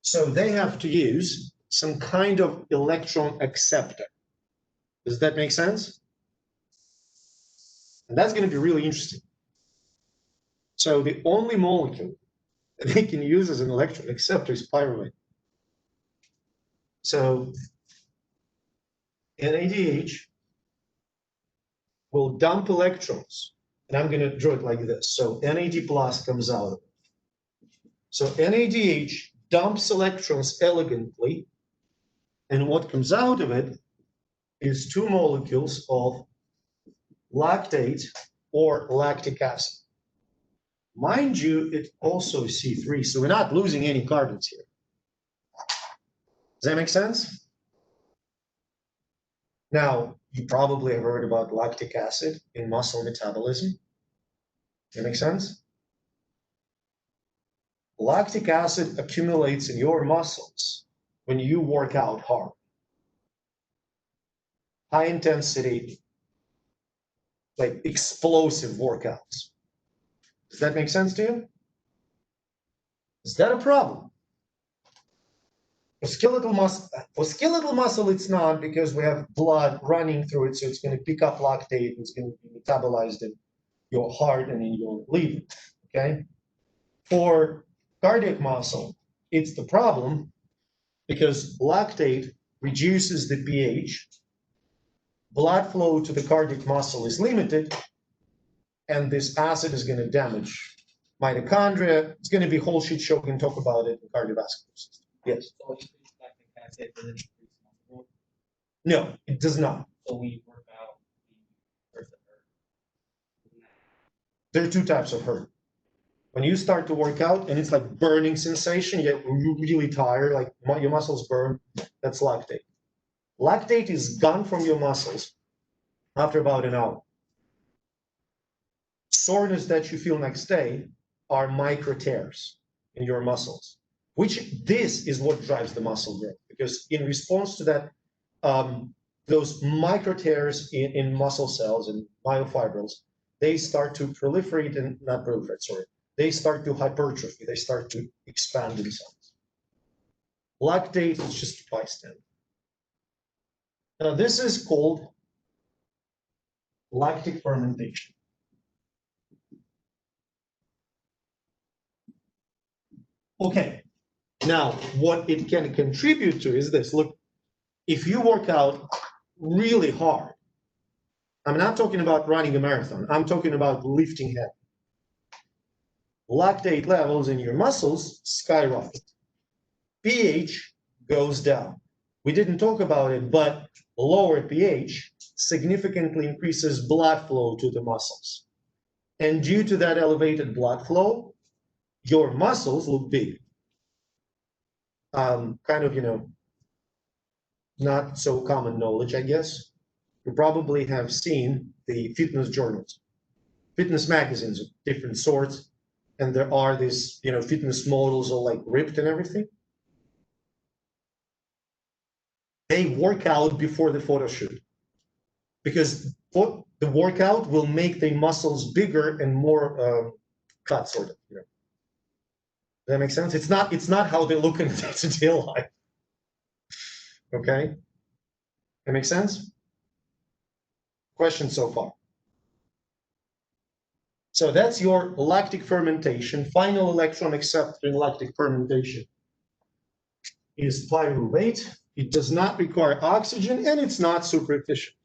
So they have to use some kind of electron acceptor. Does that make sense? And that's going to be really interesting. So the only molecule that they can use as an electron acceptor is pyruvate. So NADH will dump electrons, and I'm going to draw it like this. So NAD+ comes out of it. So NADH dumps electrons elegantly, and what comes out of it is 2 molecules of lactate or lactic acid. Mind you, it also is C3, so we're not losing any carbons here. Does that make sense? Now, you probably have heard about lactic acid in muscle metabolism. Does that make sense? Lactic acid accumulates in your muscles when you work out hard. High intensity, like explosive workouts. Does that make sense to you? Is that a problem? For skeletal muscle, it's not, because we have blood running through it, so it's going to pick up lactate, and it's going to be metabolized in your heart and in your liver. Okay. For cardiac muscle, it's the problem because lactate reduces the pH, blood flow to the cardiac muscle is limited, and this acid is going to damage mitochondria. It's going to be whole shit show. We can talk about it in the cardiovascular system. Yes? So increased lactic acid doesn't increase muscle growth. No, it does not. So when you work out, there's the hurt. There are two types of hurt. When you start to work out and it's like burning sensation, you get really tired, like your muscles burn, that's lactate. Lactate is gone from your muscles after about an hour. Soreness that you feel next day are micro tears in your muscles, which this is what drives the muscle growth. Because in response to that, those micro tears in muscle cells and myofibrils, they start to proliferate and not proliferate, sorry. They start to hypertrophy, they start to expand themselves. Lactate is just a bystander. Now, this is called lactic fermentation. Okay, now what it can contribute to is this. Look, if you work out really hard, I'm not talking about running a marathon, I'm talking about lifting heavy. Lactate levels in your muscles skyrocket. pH goes down. We didn't talk about it, but lower pH significantly increases blood flow to the muscles. And due to that elevated blood flow, your muscles look big. Kind of, not so common knowledge, I guess. You probably have seen the fitness journals, fitness magazines of different sorts. And there are these, fitness models all like ripped and everything. They work out before the photo shoot because the workout will make the muscles bigger and more cut, sort of. Does that make sense? It's not how they look in day-to-day life. Okay, that makes sense? Questions so far? So that's your lactic fermentation. Final electron acceptor in lactic fermentation is pyruvate. It does not require oxygen, and it's not super efficient.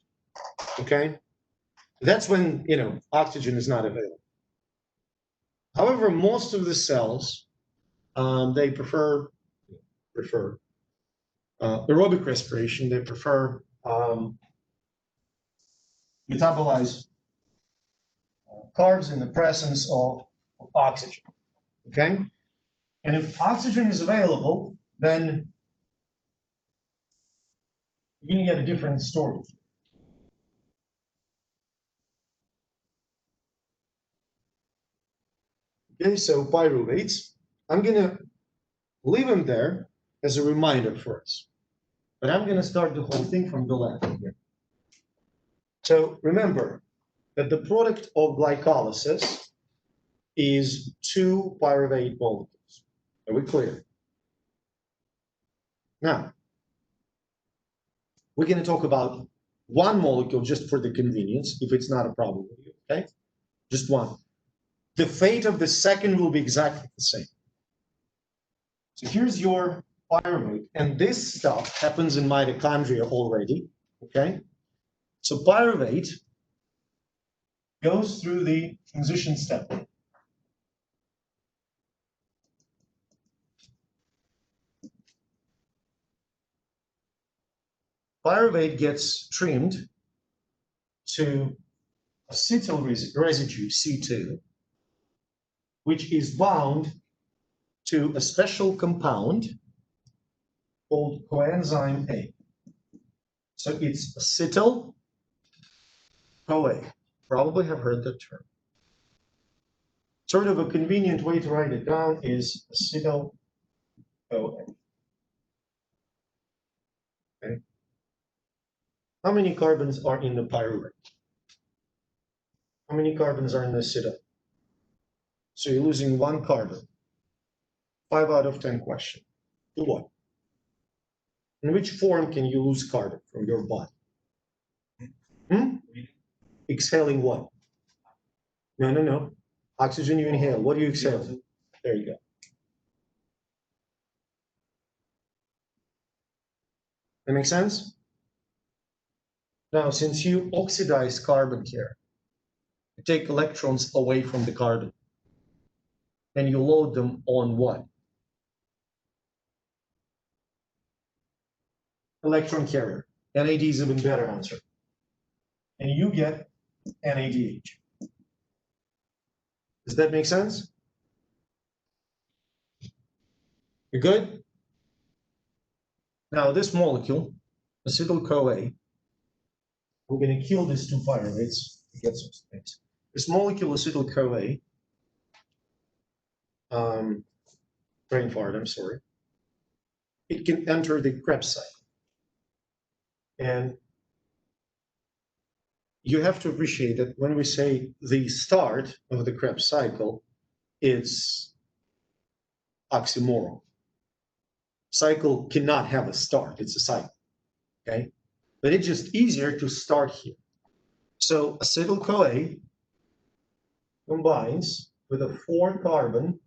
Okay, that's when oxygen is not available. However, most of the cells they prefer aerobic respiration. They prefer metabolize carbs in the presence of oxygen. Okay, and if oxygen is available, then you're going to get a different story. Okay, so pyruvates, I'm going to leave them there as a reminder for us. But I'm going to start the whole thing from the left here. So remember that the product of glycolysis is 2 pyruvate molecules. Are we clear? Now, we're going to talk about one molecule just for the convenience, if it's not a problem with you, okay? Just one. The fate of the second will be exactly the same. So here's your pyruvate, and this stuff happens in mitochondria already, okay? So pyruvate goes through the transition step. Pyruvate gets trimmed to acetyl residue, C2, which is bound to a special compound called coenzyme A. So it's acetyl-CoA. Probably have heard that term. Sort of a convenient way to write it down is acetyl-CoA. Okay. How many carbons are in the pyruvate? How many carbons are in the acetyl? So you're losing 1 carbon. 5 out of 10 question. Do what? In which form can you lose carbon from your body? Exhaling what? No. Oxygen you inhale. What do you exhale? There you go. That makes sense? Now, since you oxidize carbon here, you take electrons away from the carbon, and you load them on what? Electron carrier. NAD is an even better answer. And you get NADH. Does that make sense? You good? Now, this molecule, acetyl-CoA, we're going to kill these two pyruvates to get some space. This molecule, acetyl-CoA, brain fart, I'm sorry, it can enter the Krebs cycle. And you have to appreciate that when we say the start of the Krebs cycle, it's oxymoron. Cycle cannot have a start, it's a cycle, okay? But it's just easier to start here. So acetyl-CoA combines with a 4-carbon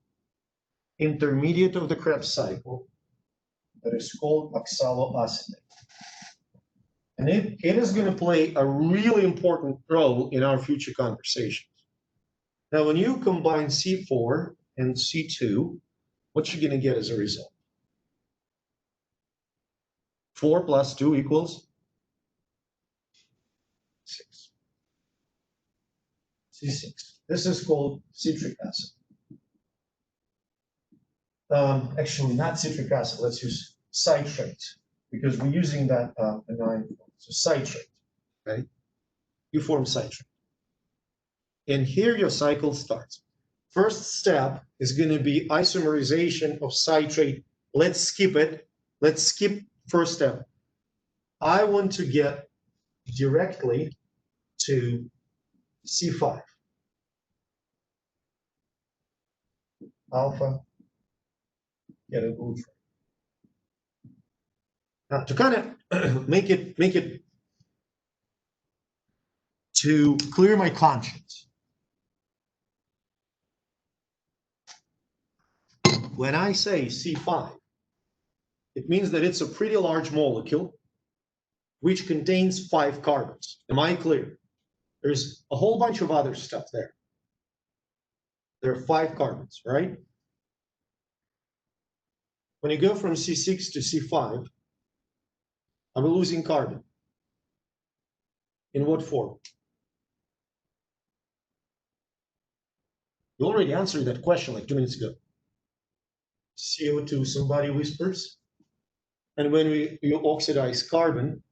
intermediate of the Krebs cycle that is called oxaloacetate. And it is going to play a really important role in our future conversations. Now, when you combine C4 and C2, what you're going to get as a result? 4 plus 2 equals 6. C6. This is called citric acid. Actually, not citric acid. Let's use citrate, because we're using that anion. So citrate, okay? You form citrate. And here your cycle starts. First step is going to be isomerization of citrate. Let's skip it. Let's skip first step. I want to get directly to C5. Alpha ketoglutarate. Now, to kind of make it to clear my conscience, when I say C5, it means that it's a pretty large molecule which contains 5 carbons. Am I clear? There's a whole bunch of other stuff there. There are 5 carbons, right? When you go from C6 to C5, I'm losing carbon. In what form? You already answered that question like 2 minutes ago. CO2, somebody whispers. And when you oxidize carbon,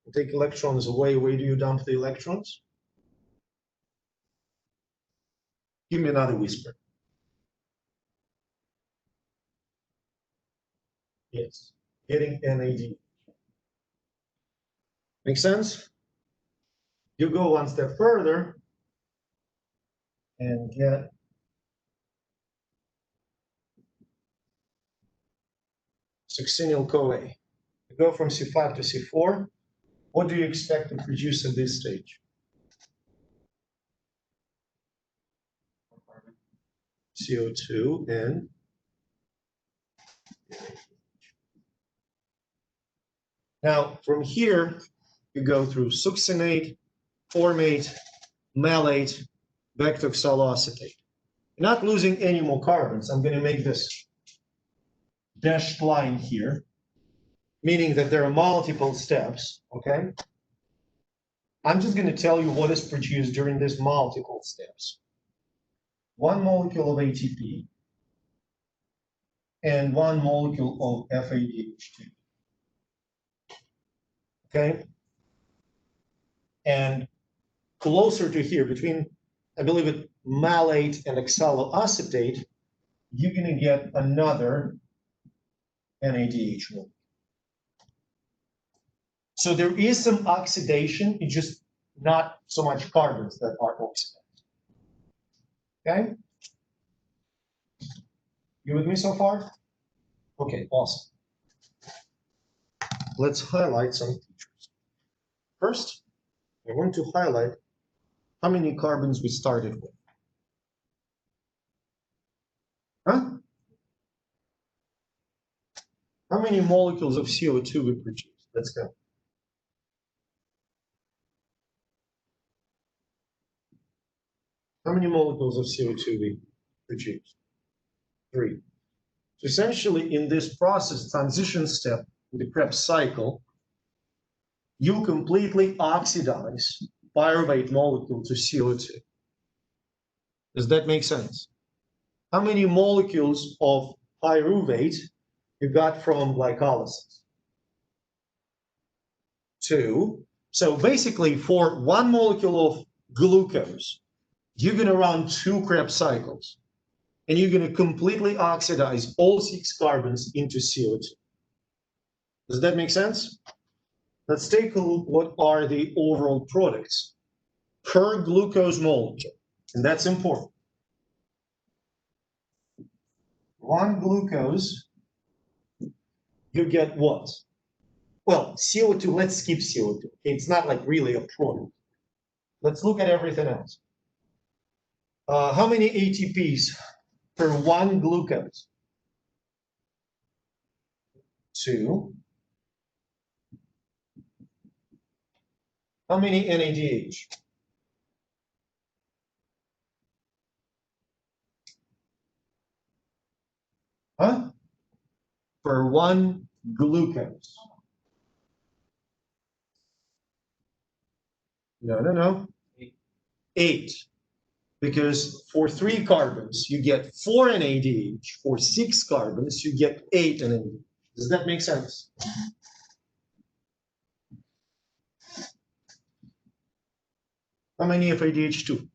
you take electrons away, where do you dump the electrons? Give me another whisper. Yes, getting NAD. Make sense? You go one step further and get succinyl-CoA. You go from C5 to C4. What do you expect to produce at this stage? CO2 and now from here you go through succinate, formate, malate, back to oxaloacetate. You're not losing any more carbons. I'm going to make this dashed line here, meaning that there are multiple steps, okay? I'm just going to tell you what is produced during these multiple steps. 1 molecule of ATP and 1 molecule of FADH2. Okay? And closer to here, between, I believe it, malate and oxaloacetate, you're going to get another NADH molecule. So there is some oxidation, it's just not so much carbons that are oxidized. Okay? You with me so far? Okay, awesome. Let's highlight some features. First, I want to highlight how many carbons we started with. How many molecules of CO2 we produced? Let's go. How many molecules of CO2 we produce? 3. So essentially, in this process, transition step, in the Krebs cycle, you completely oxidize pyruvate molecule to CO2. Does that make sense? How many molecules of pyruvate you got from glycolysis? 2. So basically, for 1 molecule of glucose, you're going to run 2 Krebs cycles, and you're going to completely oxidize all 6 carbons into CO2. Does that make sense? Let's take a look what are the overall products per glucose molecule, and that's important. 1 glucose, you get what? Well, CO2, let's skip CO2. Okay? It's not like really a product. Let's look at everything else. How many ATPs per 1 glucose? 2. How many NADH? Huh? Per 1 glucose. No. 8. Because for 3 carbons, you get 4 NADH. For 6 carbons, you get 8 NADH. Does that make sense? How many of ADH2?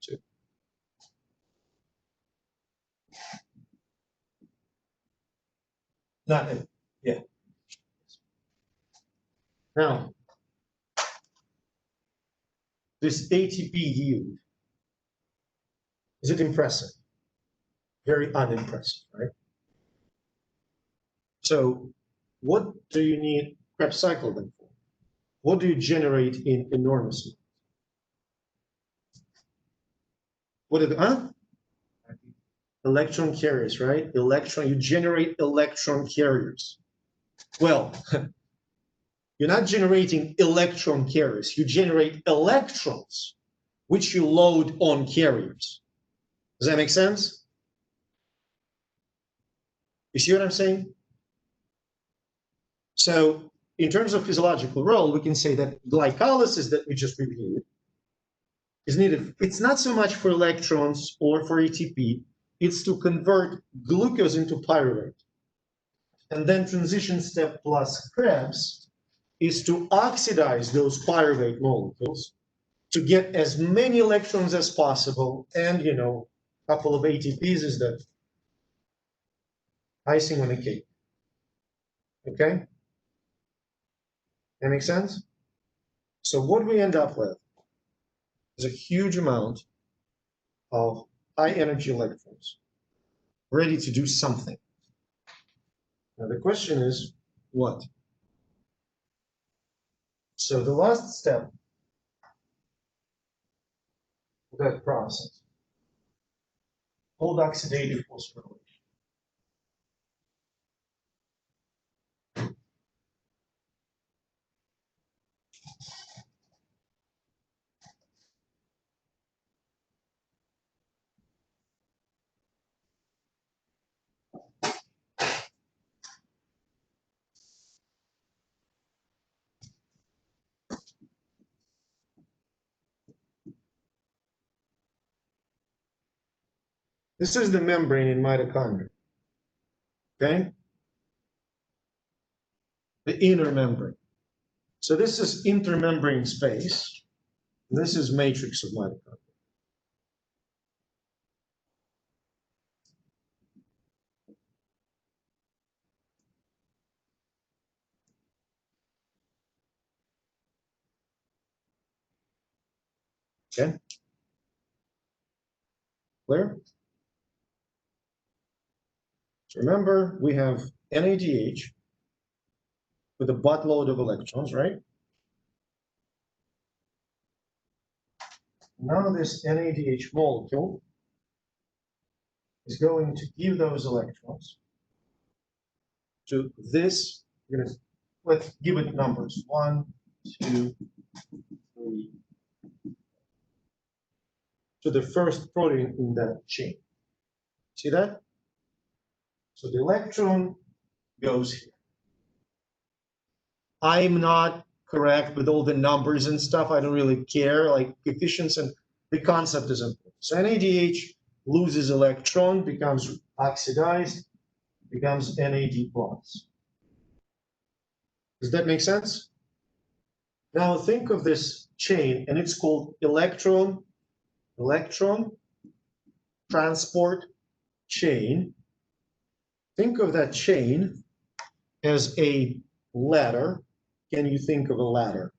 2. Not it. Yeah. Now, this ATP yield, is it impressive? Very unimpressive, right? So what do you need Krebs cycle then for? What do you generate in enormous amounts? What are the, Electron carriers, right? You generate electron carriers. Well, you're not generating electron carriers, you generate electrons, which you load on carriers. Does that make sense? You see what I'm saying? So in terms of physiological role, we can say that glycolysis that we just reviewed is needed. It's not so much for electrons or for ATP, it's to convert glucose into pyruvate. And then transition step plus Krebs is to oxidize those pyruvate molecules to get as many electrons as possible, and a couple of ATPs is the icing on the cake. Okay? That makes sense? So what we end up with is a huge amount of high energy electrons ready to do something. Now the question is, what? So the last step of that process, called oxidative phosphorylation. This is the membrane in mitochondria, okay? The inner membrane. So this is intermembrane space. This is matrix of mitochondria. Okay? Clear? So remember, we have NADH with a buttload of electrons, right? Now this NADH molecule is going to give those electrons to this. Let's give it numbers. 1, 2, 3. To the first protein in that chain. See that? So the electron goes here. I'm not correct with all the numbers and stuff. I don't really care, like coefficients, and the concept is important. So NADH loses electron, becomes oxidized, becomes NAD+. Does that make sense? Now think of this chain, and it's called electron transport chain. Think of that chain as a ladder. Can you think of a ladder?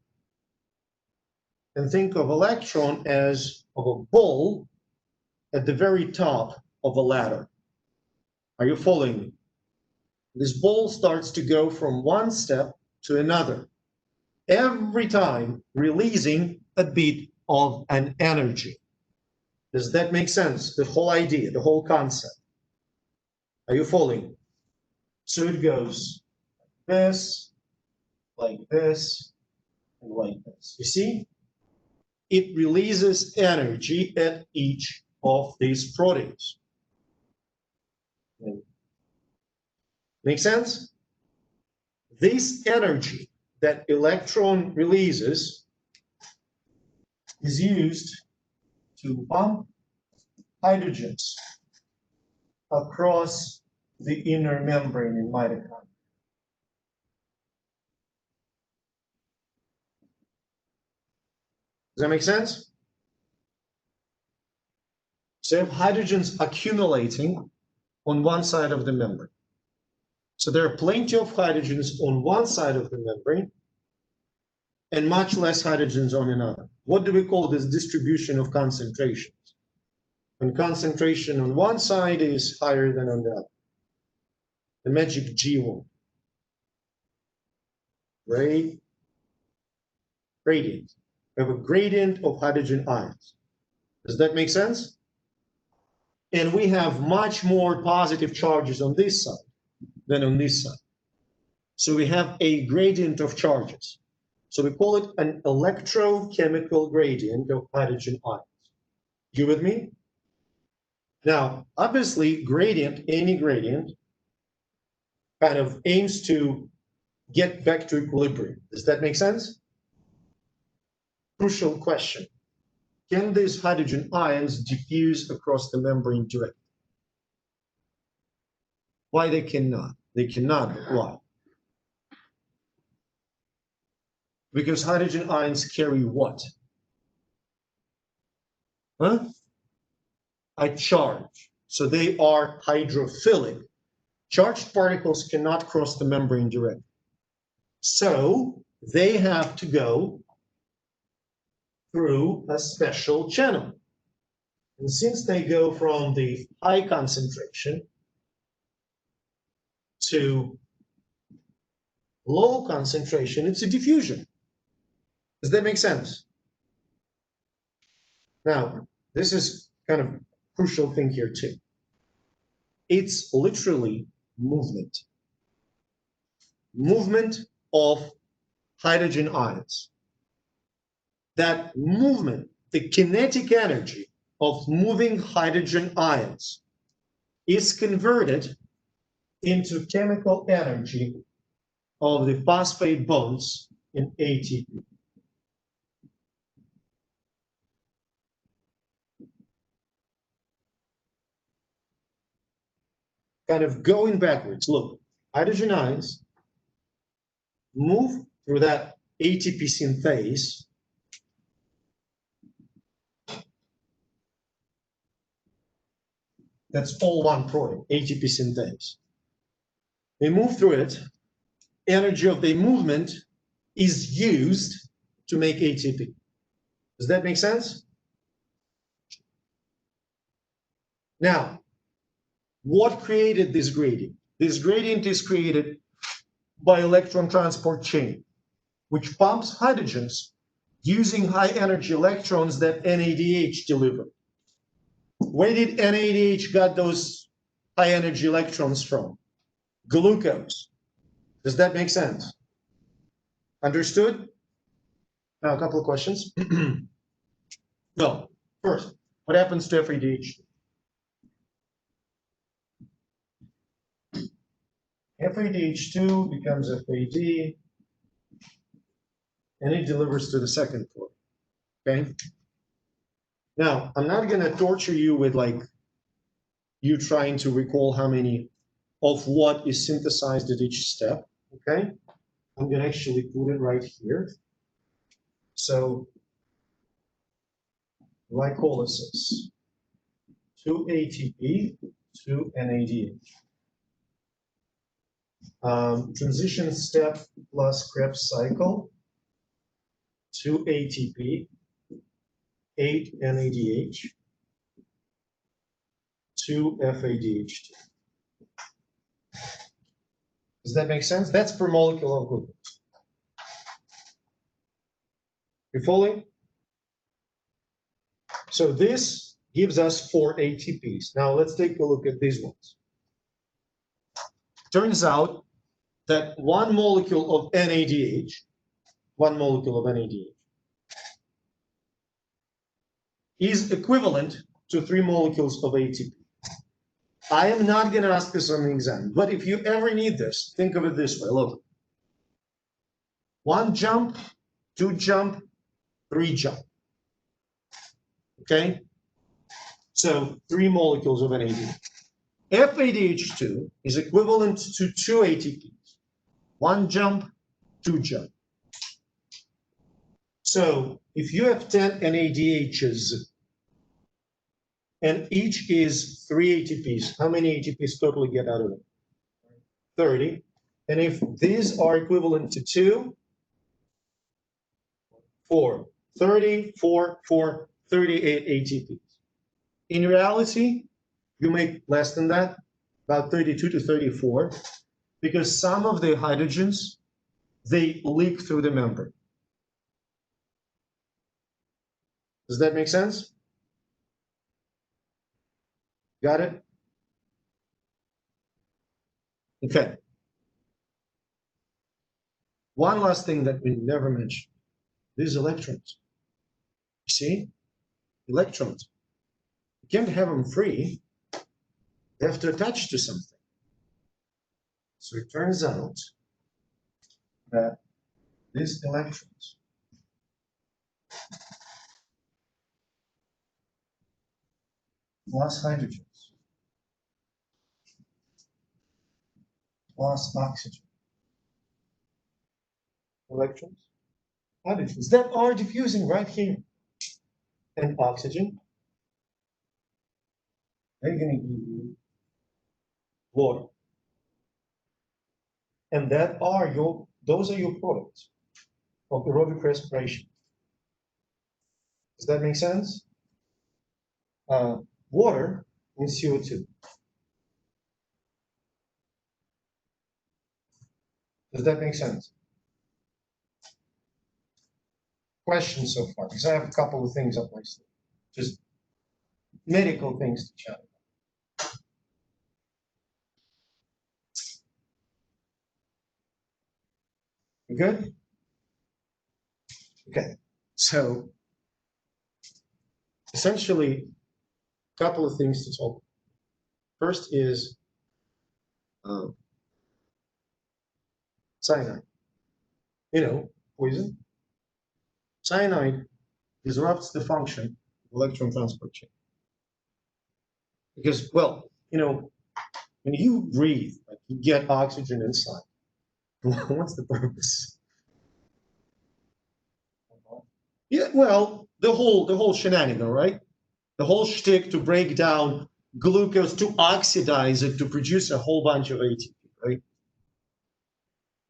And think of electron as of a ball at the very top of a ladder. Are you following me? This ball starts to go from one step to another, every time releasing a bit of an energy. Does that make sense? The whole idea, the whole concept. Are you following? So it goes like this, and like this. You see? It releases energy at each of these proteins. Make sense? This energy that electron releases is used to pump hydrogens across the inner membrane in mitochondria. Does that make sense? So you have hydrogens accumulating on one side of the membrane. So there are plenty of hydrogens on one side of the membrane and much less hydrogens on another. What do we call this distribution of concentrations? When concentration on one side is higher than on the other. The magic G word. Gradient. We have a gradient of hydrogen ions. Does that make sense? And we have much more positive charges on this side than on this side. So we have a gradient of charges. So we call it an electrochemical gradient of hydrogen ions. You with me? Now, obviously, any gradient, kind of aims to get back to equilibrium. Does that make sense? Crucial question. Can these hydrogen ions diffuse across the membrane directly? Why they cannot? They cannot. Why? Because hydrogen ions carry what? A charge. So they are hydrophilic. Charged particles cannot cross the membrane directly. So they have to go through a special channel. And since they go from the high concentration to low concentration, it's a diffusion. Does that make sense? Now, this is kind of a crucial thing here too. It's literally movement. Movement of hydrogen ions. That movement, the kinetic energy of moving hydrogen ions is converted into chemical energy of the phosphate bonds in ATP. Kind of going backwards, look, hydrogen ions move through that ATP synthase that's all one protein, ATP synthase. They move through it. Energy of the movement is used to make ATP. Does that make sense? Now, what created this gradient? This gradient is created by electron transport chain, which pumps hydrogens using high energy electrons that NADH delivered. Where did NADH got those high energy electrons from? Glucose. Does that make sense? Understood? Now, a couple of questions. Well, first, what happens to FADH2? FADH2 becomes FAD, and it delivers to the second port. Okay? Now, I'm not going to torture you with like you trying to recall how many of what is synthesized at each step. Okay? I'm going to actually put it right here. So, glycolysis, 2 ATP, 2 NADH. Transition step plus Krebs cycle, 2 ATP, 8 NADH, 2 FADH2. Does that make sense? That's per molecule of glucose. You following? So this gives us 4 ATPs. Now let's take a look at these ones. Turns out that one molecule of NADH, is equivalent to 3 molecules of ATP. I am not going to ask this on the exam, but if you ever need this, think of it this way. Look, 1 jump, 2 jump, 3 jump. Okay? So 3 molecules of NADH. FADH2 is equivalent to 2 ATPs. 1 jump, 2 jump. So if you have 10 NADHs and each is 3 ATPs, how many ATPs totally get out of it? 30. And if these are equivalent to 2, 4. 30, 4, 4, 38 ATPs. In reality, you make less than that, about 32 to 34, because some of the hydrogens, they leak through the membrane. Does that make sense? Got it? Okay. One last thing that we never mentioned. These electrons. See? Electrons. You can't have them free. They have to attach to something. So it turns out that these electrons plus hydrogens plus oxygen, electrons, hydrogens that are diffusing right here, and oxygen, they're going to give you water. And those are your products of aerobic respiration. Does that make sense? Water and CO2. Does that make sense? Questions so far? Because I have a couple of things up my sleeve. Just medical things to chat about. You good? Okay. So essentially, a couple of things to talk. First is cyanide. You know, poison. Cyanide disrupts the function of electron transport chain. Because, well, you know, when you breathe, like you get oxygen inside. What's the purpose? Yeah, well, the whole shenanigan, right? The whole shtick to break down glucose, to oxidize it, to produce a whole bunch of ATP, right?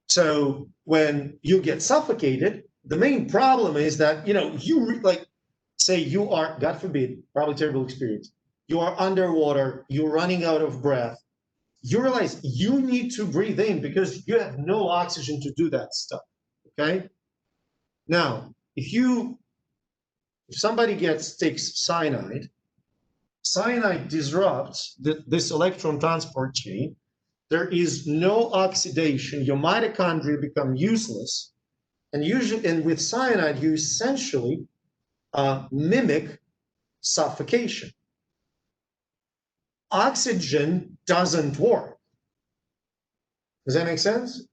So when you get suffocated, the main problem is that, you know, like, say you are, God forbid, probably terrible experience. You are underwater, you're running out of breath. You realize you need to breathe in because you have no oxygen to do that stuff, okay? Now, if somebody takes cyanide disrupts this electron transport chain. there is no oxidation. Your mitochondria become useless. And usually, and with cyanide, you essentially mimic suffocation. Oxygen doesn't work. Does that make sense?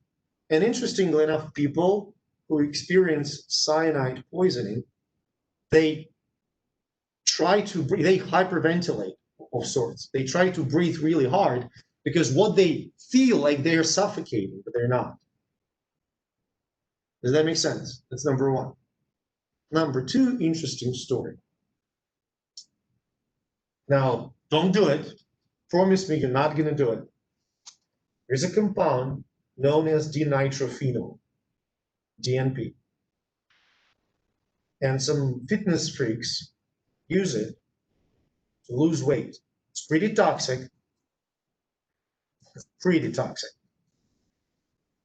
And interestingly enough, people who experience cyanide poisoning, they try to breathe, they hyperventilate of sorts. They try to breathe really hard because what they feel like they're suffocating, but they're not. Does that make sense? That's number one. Number two, interesting story. Now, don't do it. Promise me you're not going to do it. There's a compound known as dinitrophenol, DNP. And some fitness freaks use it to lose weight. It's pretty toxic. Pretty toxic.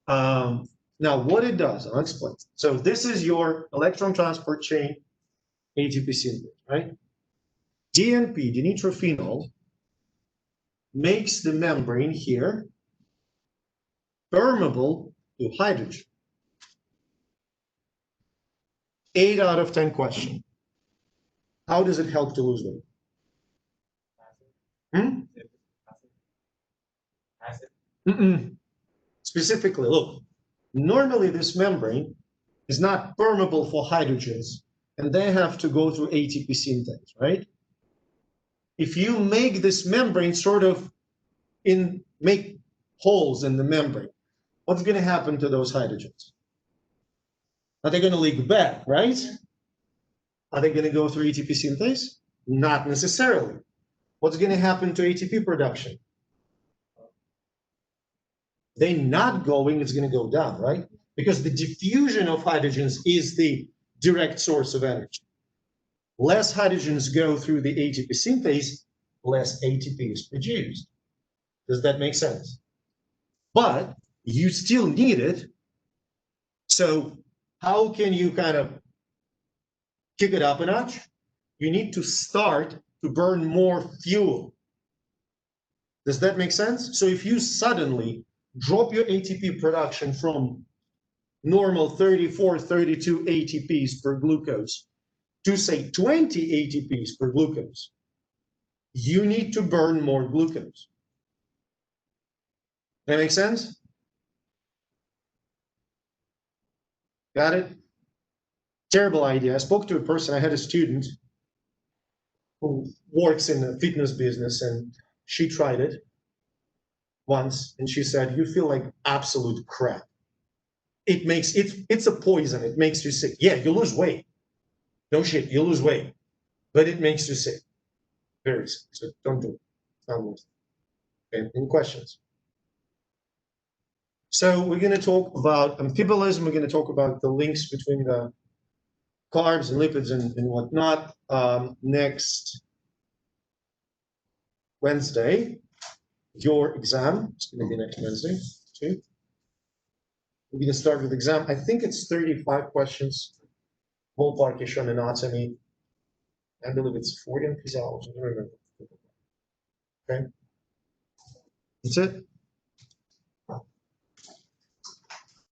Now, what it does, I'll explain. So this is your electron transport chain ATP synthase, right? DNP, dinitrophenol, makes the membrane here permeable to hydrogen. 8 out of 10 question. How does it help to lose weight? Acid. Specifically, look, normally this membrane is not permeable for hydrogens, and they have to go through ATP synthase, right? If you make this membrane sort of make holes in the membrane, what's going to happen to those hydrogens? Are they going to leak back, right? Are they going to go through ATP synthase? Not necessarily. What's going to happen to ATP production? They're not going, it's going to go down, right? Because the diffusion of hydrogens is the direct source of energy. Less hydrogens go through the ATP synthase, less ATP is produced. Does that make sense? But you still need it. So how can you kind of kick it up a notch? You need to start to burn more fuel. Does that make sense? So if you suddenly drop your ATP production from normal 34, 32 ATPs per glucose to say 20 ATPs per glucose, you need to burn more glucose. That make sense? Got it? Terrible idea. I spoke to a person, I had a student who works in the fitness business, and she tried it once, and she said, you feel like absolute crap. It's a poison. It makes you sick. Yeah, you lose weight. No shit, you lose weight. But it makes you sick. Very sick. So don't do it. Not worth it. Okay, any questions? So we're going to talk about amphibolism. We're going to talk about the links between the carbs and lipids and whatnot next Wednesday. Your exam is going to be next Wednesday, too. We're going to start with exam. I think it's 35 questions. Ballpark-ish on anatomy. I believe it's 40 on physiology. I don't remember. Okay. That's it.